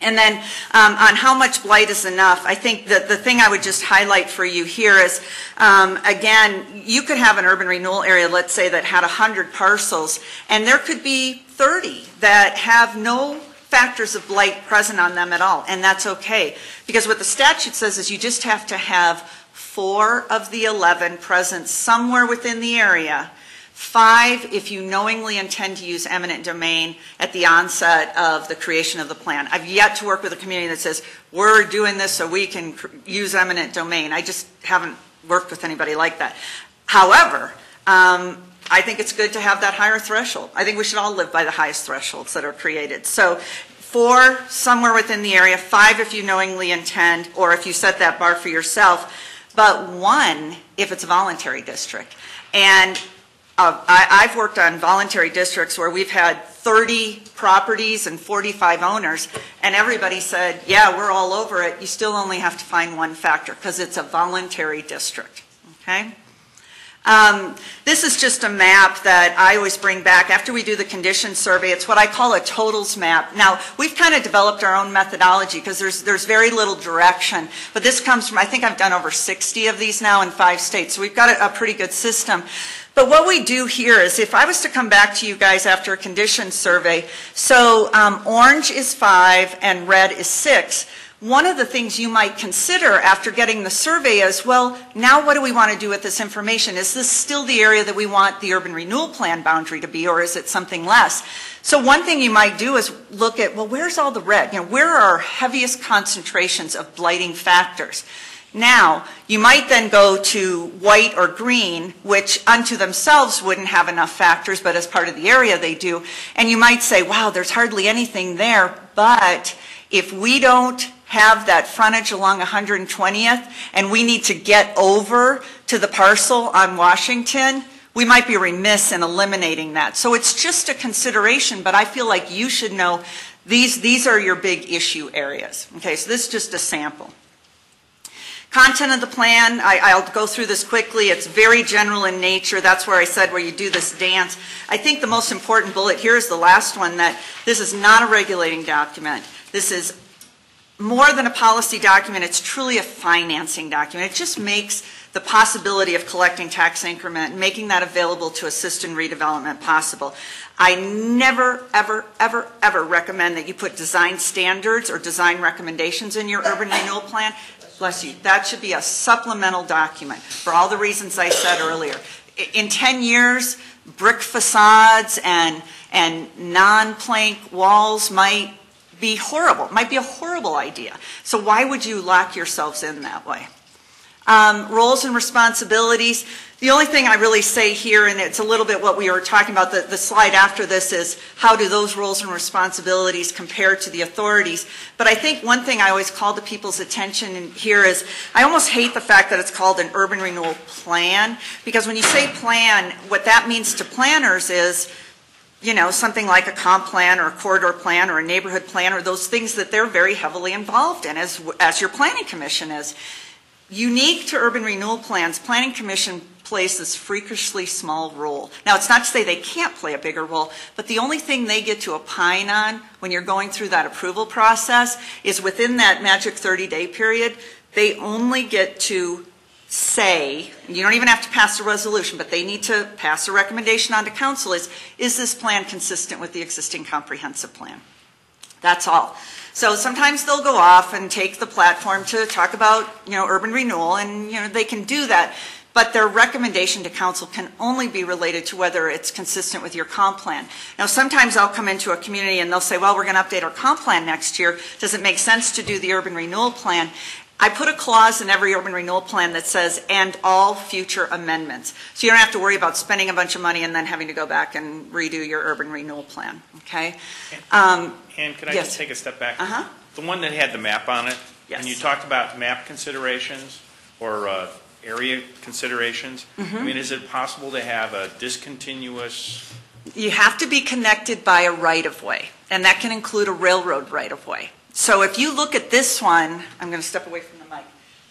N: And then on how much blight is enough, I think that the thing I would just highlight for you here is, again, you could have an urban renewal area, let's say, that had 100 parcels, and there could be 30 that have no factors of blight present on them at all, and that's okay. Because what the statute says is you just have to have 4 of the 11 present somewhere within the area, 5 if you knowingly intend to use eminent domain at the onset of the creation of the plan. I've yet to work with a community that says, we're doing this so we can use eminent domain. I just haven't worked with anybody like that. However, I think it's good to have that higher threshold. I think we should all live by the highest thresholds that are created. So 4 somewhere within the area, 5 if you knowingly intend, or if you set that bar for yourself, but 1 if it's a voluntary district. And I've worked on voluntary districts where we've had 30 properties and 45 owners, and everybody said, yeah, we're all over it, you still only have to find one factor because it's a voluntary district, okay? This is just a map that I always bring back after we do the condition survey. It's what I call a totals map. Now, we've kind of developed our own methodology because there's very little direction, but this comes from, I think I've done over 60 of these now in 5 states, so we've got a pretty good system. But what we do here is, if I was to come back to you guys after a condition survey, so orange is 5 and red is 6, one of the things you might consider after getting the survey is, well, now what do we want to do with this information? Is this still the area that we want the urban renewal plan boundary to be, or is it something less? So one thing you might do is look at, well, where's all the red? You know, where are our heaviest concentrations of blighting factors? Now, you might then go to white or green, which unto themselves wouldn't have enough factors, but as part of the area they do. And you might say, wow, there's hardly anything there, but if we don't have that frontage along 120th and we need to get over to the parcel on Washington, we might be remiss in eliminating that. So it's just a consideration, but I feel like you should know these are your big issue areas. Okay, so this is just a sample. Content of the plan, I'll go through this quickly. It's very general in nature. That's where I said where you do this dance. I think the most important bullet here is the last one, that this is not a regulating document. This is more than a policy document. It's truly a financing document. It just makes the possibility of collecting tax increment and making that available to assist in redevelopment possible. I never, ever, ever, ever recommend that you put design standards or design recommendations in your urban renewal plan. Bless you. That should be a supplemental document for all the reasons I said earlier. In 10 years, brick facades and non-plank walls might be horrible. It might be a horrible idea. So why would you lock yourselves in that way? Roles and responsibilities. The only thing I really say here, and it's a little bit what we were talking about, the slide after this is how do those roles and responsibilities compare to the authorities. But I think one thing I always call to people's attention here is I almost hate the fact that it's called an urban renewal plan, because when you say plan, what that means to planners is, you know, something like a comp plan or a corridor plan or a neighborhood plan or those things that they're very heavily involved in, as your planning commission is. Unique to urban renewal plans, planning commission plays this freakishly small role. Now, it's not to say they can't play a bigger role, but the only thing they get to opine on when you're going through that approval process is within that magic 30-day period, they only get to say, you don't even have to pass a resolution, but they need to pass a recommendation on to council is this plan consistent with the existing comprehensive plan? That's all. So sometimes they'll go off and take the platform to talk about, you know, urban renewal, and, you know, they can do that. But their recommendation to council can only be related to whether it's consistent with your comp plan. Now, sometimes I'll come into a community and they'll say, well, we're going to update our comp plan next year. Does it make sense to do the urban renewal plan? I put a clause in every urban renewal plan that says, and all future amendments. So you don't have to worry about spending a bunch of money and then having to go back and redo your urban renewal plan, okay?
M: And could I
N: yes.
M: just take a step back?
N: Uh-huh.
M: The one that had the map on it,
N: yes.
M: and you talked about map considerations or area considerations, I mean, is it possible to have a discontinuous?
N: You have to be connected by a right-of-way, and that can include a railroad right-of-way. So if you look at this one, I'm going to step away from the mic.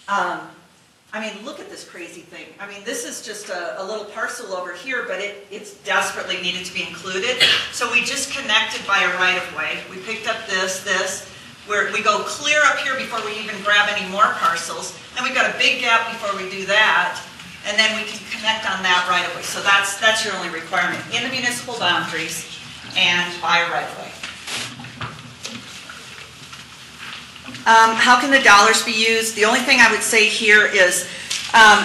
N: I mean, look at this crazy thing. I mean, this is just a little parcel over here, but it's desperately needed to be included. So we just connected by a right-of-way. We picked up this, where we go clear up here before we even grab any more parcels. Then we've got a big gap before we do that, and then we can connect on that right-of-way. So that's your only requirement in the municipal boundaries and by a right-of-way. How can the dollars be used? The only thing I would say here is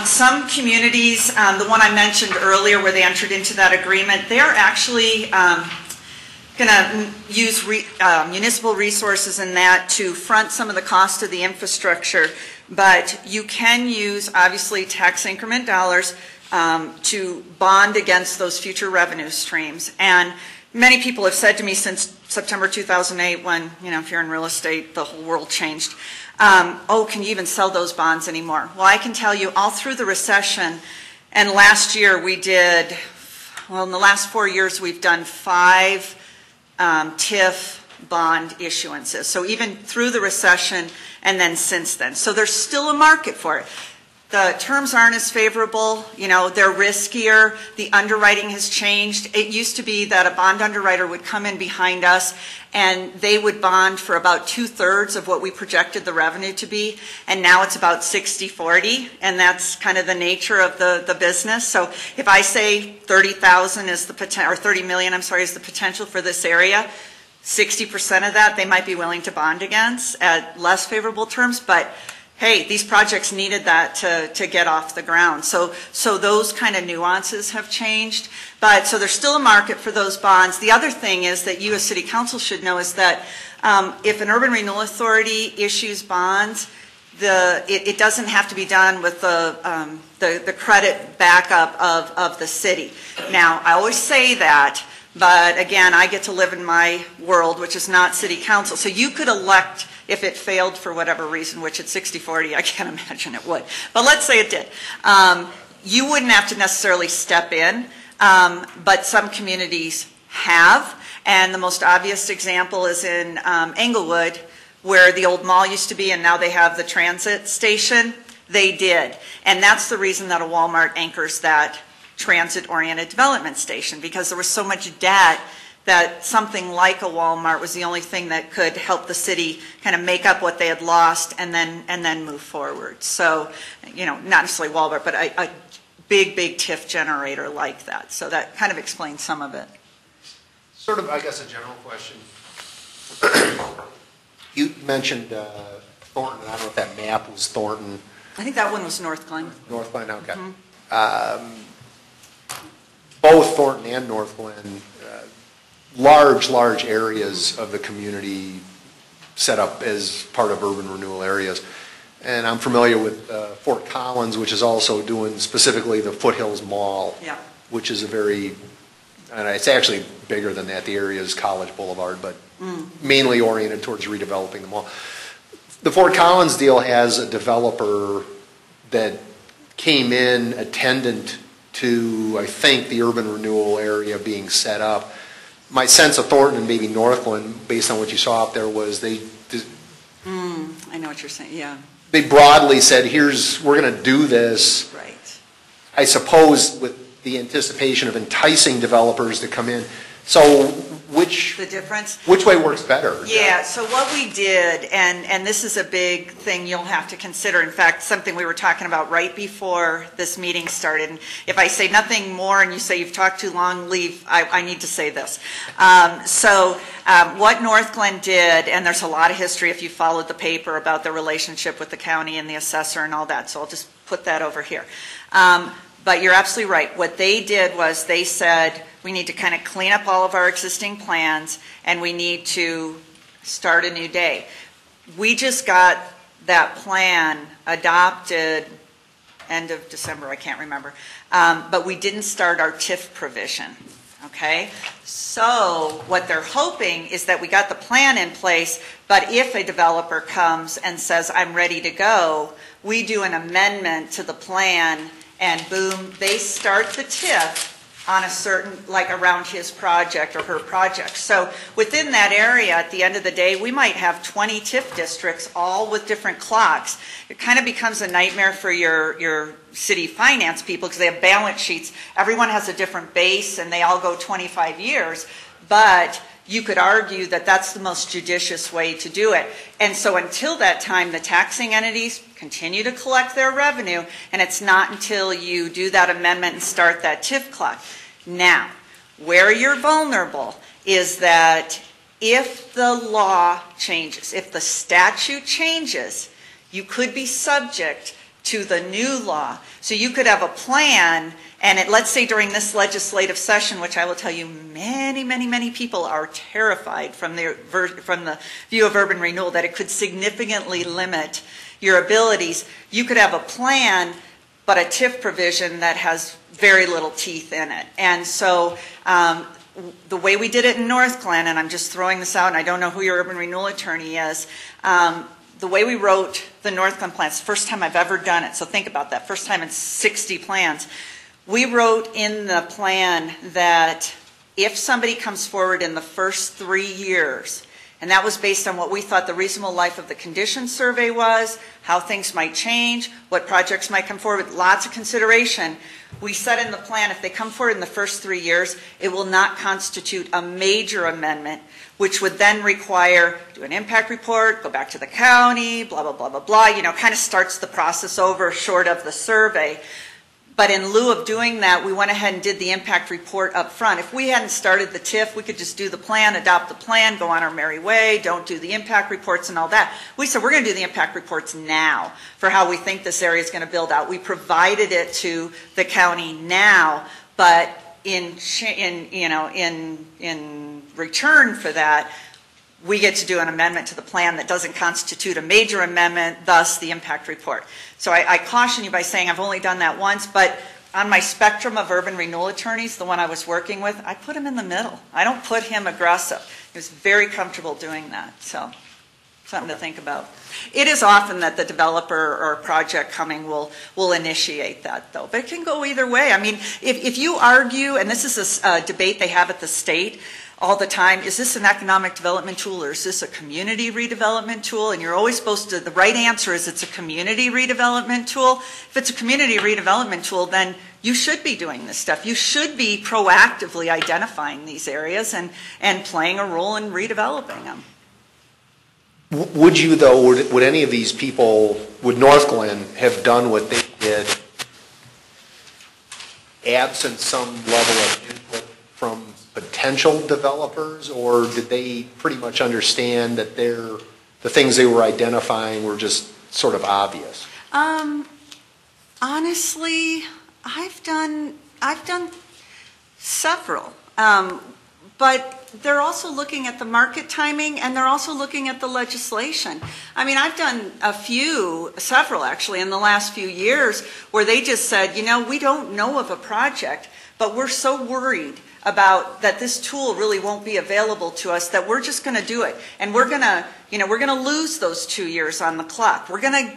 N: some communities, the one I mentioned earlier where they entered into that agreement, they're actually going to use municipal resources in that to front some of the cost of the infrastructure. But you can use, obviously, tax increment dollars to bond against those future revenue streams. And many people have said to me since September 2008, when, you know, if you're in real estate, the whole world changed. Oh, can you even sell those bonds anymore? Well, I can tell you all through the recession, and last year we did, well, in the last 4 years we've done 5 TIF bond issuances. So even through the recession and then since then. So there's still a market for it. The terms aren't as favorable, they're riskier, the underwriting has changed. It used to be that a bond underwriter would come in behind us and they would bond for about 2/3 of what we projected the revenue to be, and now it's about 60-40, and that's kind of the nature of the business. So if I say 30,000 is the potential, or 30 million, I'm sorry, is the potential for this area, 60% of that they might be willing to bond against at less favorable terms, but hey, these projects needed that to get off the ground. So those kind of nuances have changed. But so there's still a market for those bonds. The other thing is that you as City Council should know is that if an urban renewal authority issues bonds, it doesn't have to be done with the credit backup of the city. Now, I always say that, but again, I get to live in my world, which is not City Council. So you could elect, if it failed for whatever reason, which at 60-40, I can't imagine it would. But let's say it did. You wouldn't have to necessarily step in, but some communities have. And the most obvious example is in Englewood, where the old mall used to be, and now they have the transit station. They did. And that's the reason that a Walmart anchors that transit-oriented development station, because there was so much debt that something like a Walmart was the only thing that could help the city kind of make up what they had lost and then move forward. So, not necessarily Walmart, but a big TIF generator like that. So that kind of explains some of it.
K: Sort of, I guess, a general question. You mentioned Thornton. I don't know if that map was Thornton.
N: I think that one was North Glen.
K: North Glen, okay.
N: Mm-hmm.
K: Both Thornton and North Glen, large areas of the community set up as part of urban renewal areas. And I'm familiar with Fort Collins, which is also doing specifically the Foothills Mall, which is and it's actually bigger than that. The area is College Boulevard, but mainly oriented towards redeveloping the mall. The Fort Collins deal has a developer that came in attendant to, I think, the urban renewal area being set up. My sense of Thornton and maybe North Glen, based on what you saw out there, was
N: I know what you're saying, yeah.
K: They broadly said, we're going to do this.
N: Right.
K: I suppose with the anticipation of enticing developers to come in. So which way works better?
N: Yeah, so what we did, and this is a big thing you'll have to consider. In fact, something we were talking about right before this meeting started. And if I say nothing more and you say you've talked too long, leave, I need to say this. What North Glen did, and there's a lot of history if you followed the paper about the relationship with the county and the assessor and all that, so I'll just put that over here. But you're absolutely right. What they did was they said, we need to kind of clean up all of our existing plans and we need to start a new day. We just got that plan adopted end of December, I can't remember. But we didn't start our TIF provision, okay? So what they're hoping is that we got the plan in place, but if a developer comes and says, I'm ready to go, we do an amendment to the plan and boom, they start the TIF on a certain, like around his project or her project. So within that area, at the end of the day, we might have 20 TIF districts, all with different clocks. It kind of becomes a nightmare for your city finance people because they have balance sheets. Everyone has a different base and they all go 25 years. But you could argue that that's the most judicious way to do it. And so until that time, the taxing entities continue to collect their revenue, and it's not until you do that amendment and start that TIF clock. Now, where you're vulnerable is that if the law changes, if the statute changes, you could be subject to the new law. So you could have a plan, and let's say during this legislative session, which I will tell you many people are terrified from the view of urban renewal, that it could significantly limit your abilities. You could have a plan, but a TIF provision that has very little teeth in it. And so the way we did it in North Glen, and I'm just throwing this out, and I don't know who your urban renewal attorney is, the way we wrote the North Glen plans, first time I've ever done it, so think about that, first time in 60 plans. We wrote in the plan that if somebody comes forward in the first 3 years, and that was based on what we thought the reasonable life of the condition survey was, how things might change, what projects might come forward, with lots of consideration. We said in the plan, if they come forward in the first 3 years, it will not constitute a major amendment, which would then require do an impact report, go back to the county, blah, blah, blah, blah, blah, you know, kind of starts the process over short of the survey. But in lieu of doing that, we went ahead and did the impact report up front. If we hadn't started the TIF, we could just do the plan, adopt the plan, go on our merry way, don't do the impact reports and all that. We said we're going to do the impact reports now for how we think this area is going to build out. We provided it to the county now, but in return for that, we get to do an amendment to the plan that doesn't constitute a major amendment, thus the impact report. So I caution you by saying I've only done that once, but on my spectrum of urban renewal attorneys, the one I was working with, I put him in the middle. I don't put him aggressive. He was very comfortable doing that, so something to think about. It is often that the developer or project coming will initiate that, though. But it can go either way. I mean, if you argue, and this is a debate they have at the state all the time, is this an economic development tool or is this a community redevelopment tool? And you're always supposed to, the right answer is it's a community redevelopment tool. If it's a community redevelopment tool, then you should be doing this stuff. You should be proactively identifying these areas and playing a role in redeveloping them.
K: Would you, though, would any of these people, would North Glen have done what they did absent some level of input from potential developers, or did they pretty much understand that the things they were identifying were just sort of obvious?
N: Honestly, I've done several, but they're also looking at the market timing and they're also looking at the legislation. I mean, I've done several actually in the last few years where they just said, you know, we don't know of a project, but we're so worried about that this tool really won't be available to us that we're just going to do it. And we're going to lose those 2 years on the clock. We're going to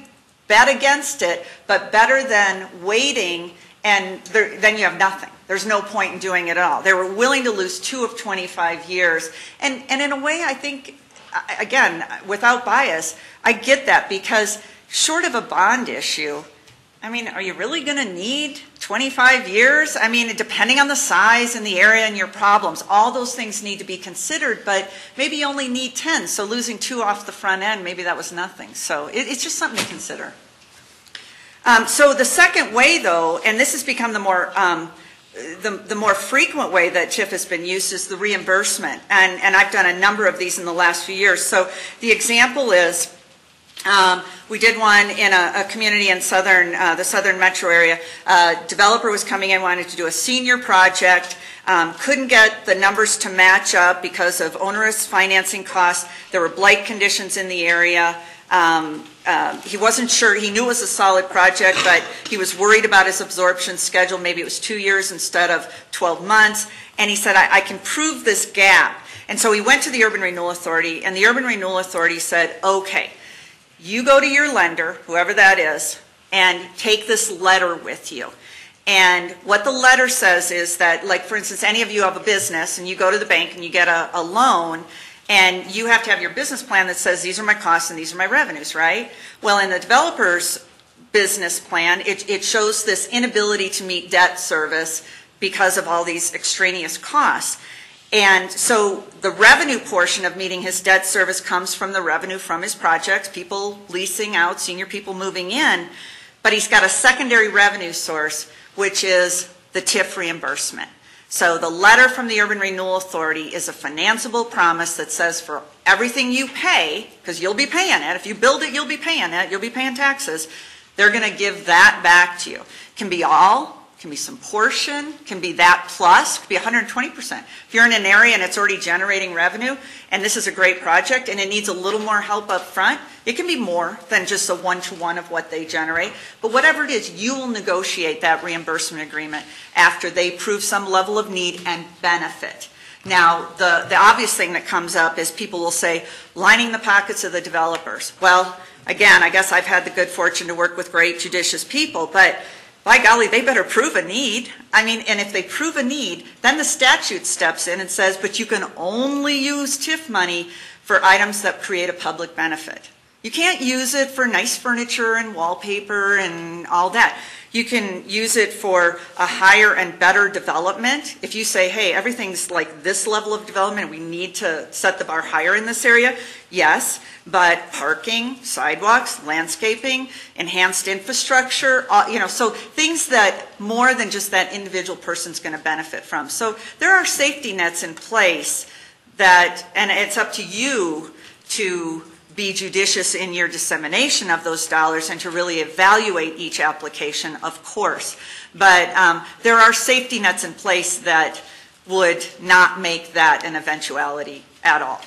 N: bet against it, but better than waiting and then you have nothing. There's no point in doing it at all. They were willing to lose 2 of 25 years. And in a way, I think, again, without bias, I get that because short of a bond issue, I mean, are you really going to need 25 years? I mean, depending on the size and the area and your problems, all those things need to be considered, but maybe you only need 10, so losing 2 off the front end, maybe that was nothing. So it's just something to consider. So the second way, though, and this has become the more frequent way that TIF has been used, is the reimbursement. And I've done a number of these in the last few years. So the example is, we did one in a community in the southern metro area. A developer was coming in, wanted to do a senior project, couldn't get the numbers to match up because of onerous financing costs. There were blight conditions in the area. He wasn't sure. He knew it was a solid project, but he was worried about his absorption schedule. Maybe it was 2 years instead of 12 months. And he said, I can prove this gap. And so he went to the Urban Renewal Authority, and the Urban Renewal Authority said, okay, you go to your lender, whoever that is, and take this letter with you. And what the letter says is that, like, for instance, any of you have a business and you go to the bank and you get a loan, and you have to have your business plan that says these are my costs and these are my revenues, right? Well, in the developer's business plan, it shows this inability to meet debt service because of all these extraneous costs. And so the revenue portion of meeting his debt service comes from the revenue from his projects, people leasing out, senior people moving in. But he's got a secondary revenue source, which is the TIF reimbursement. So the letter from the Urban Renewal Authority is a financeable promise that says for everything you pay, because you'll be paying it, if you build it, you'll be paying it, you'll be paying taxes, they're going to give that back to you. Can be all. Can be some portion, can be that plus, could be 120%. If you're in an area and it's already generating revenue, and this is a great project and it needs a little more help up front, it can be more than just a one-to-one of what they generate. But whatever it is, you will negotiate that reimbursement agreement after they prove some level of need and benefit. Now, the obvious thing that comes up is people will say, lining the pockets of the developers. Well, again, I guess I've had the good fortune to work with great, judicious people, but by golly, they better prove a need. I mean, and if they prove a need, then the statute steps in and says, but you can only use TIF money for items that create a public benefit. You can't use it for nice furniture and wallpaper and all that. You can use it for a higher and better development. If you say, hey, everything's like this level of development, we need to set the bar higher in this area, yes, but parking, sidewalks, landscaping, enhanced infrastructure, so things that more than just that individual person's going to benefit from. So there are safety nets in place that, and it's up to you to be judicious in your dissemination of those dollars and to really evaluate each application, of course. But there are safety nets in place that would not make that an eventuality at all.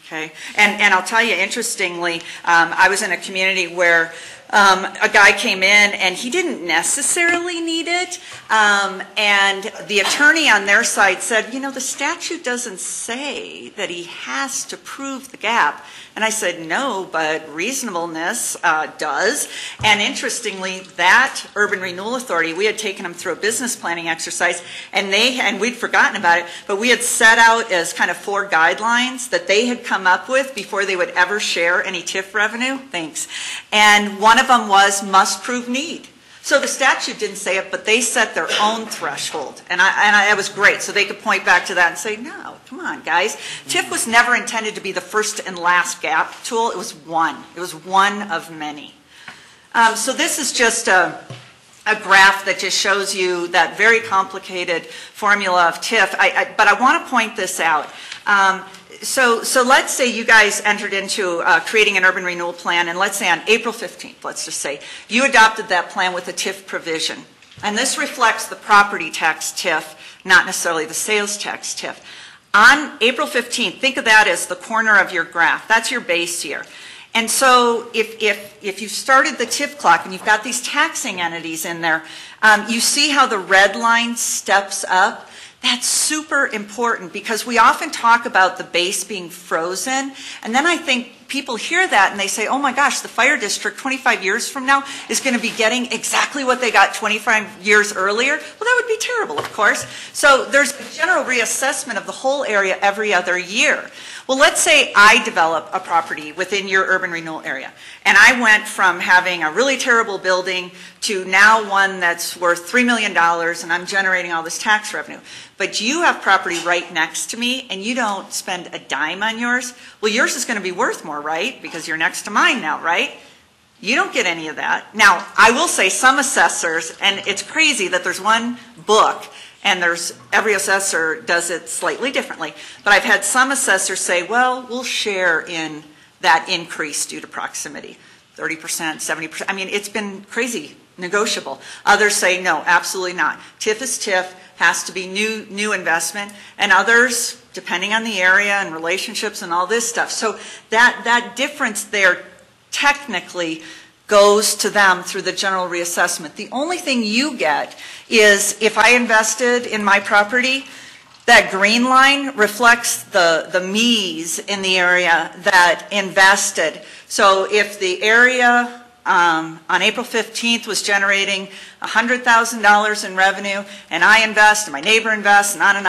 N: Okay? And I'll tell you, interestingly, I was in a community where a guy came in and he didn't necessarily need it, and the attorney on their side said, the statute doesn't say that he has to prove the gap. And I said, no, but reasonableness does. And interestingly, that Urban Renewal Authority, we had taken them through a business planning exercise, and we'd forgotten about it, but we had set out as kind of 4 guidelines that they had come up with before they would ever share any TIF revenue. Thanks. And one of them was must prove need. So the statute didn't say it, but they set their own threshold. And it was great. So they could point back to that and say, no, come on, guys. TIF was never intended to be the first and last gap tool. It was one. It was one of many. So this is just a graph that just shows you that very complicated formula of TIF. But I want to point this out. So let's say you guys entered into creating an urban renewal plan, and let's say on April 15th, let's just say, you adopted that plan with a TIF provision. And this reflects the property tax TIF, not necessarily the sales tax TIF. On April 15th, think of that as the corner of your graph. That's your base year. And so if you started the TIF clock and you've got these taxing entities in there, you see how the red line steps up? That's super important because we often talk about the base being frozen, and then I think people hear that and they say, oh my gosh, the fire district 25 years from now is going to be getting exactly what they got 25 years earlier. Well, that would be terrible, of course. So there's a general reassessment of the whole area every other year. Well, let's say I develop a property within your urban renewal area, and I went from having a really terrible building to now one that's worth $3 million, and I'm generating all this tax revenue. But you have property right next to me, and you don't spend a dime on yours. Well, yours is going to be worth more, right? Because you're next to mine now, right? You don't get any of that. Now, I will say some assessors, and it's crazy that there's one book, and every assessor does it slightly differently, but I've had some assessors say, well, we'll share in that increase due to proximity, 30%, 70%. I mean, it's been crazy negotiable. Others say, no, absolutely not. TIF is TIF, has to be new investment, and others, depending on the area and relationships and all this stuff. So that difference there technically goes to them through the general reassessment. The only thing you get is if I invested in my property, that green line reflects the me's in the area that invested. So if the area on April 15th was generating $100,000 in revenue, and I invest, and my neighbor invests, and on and on,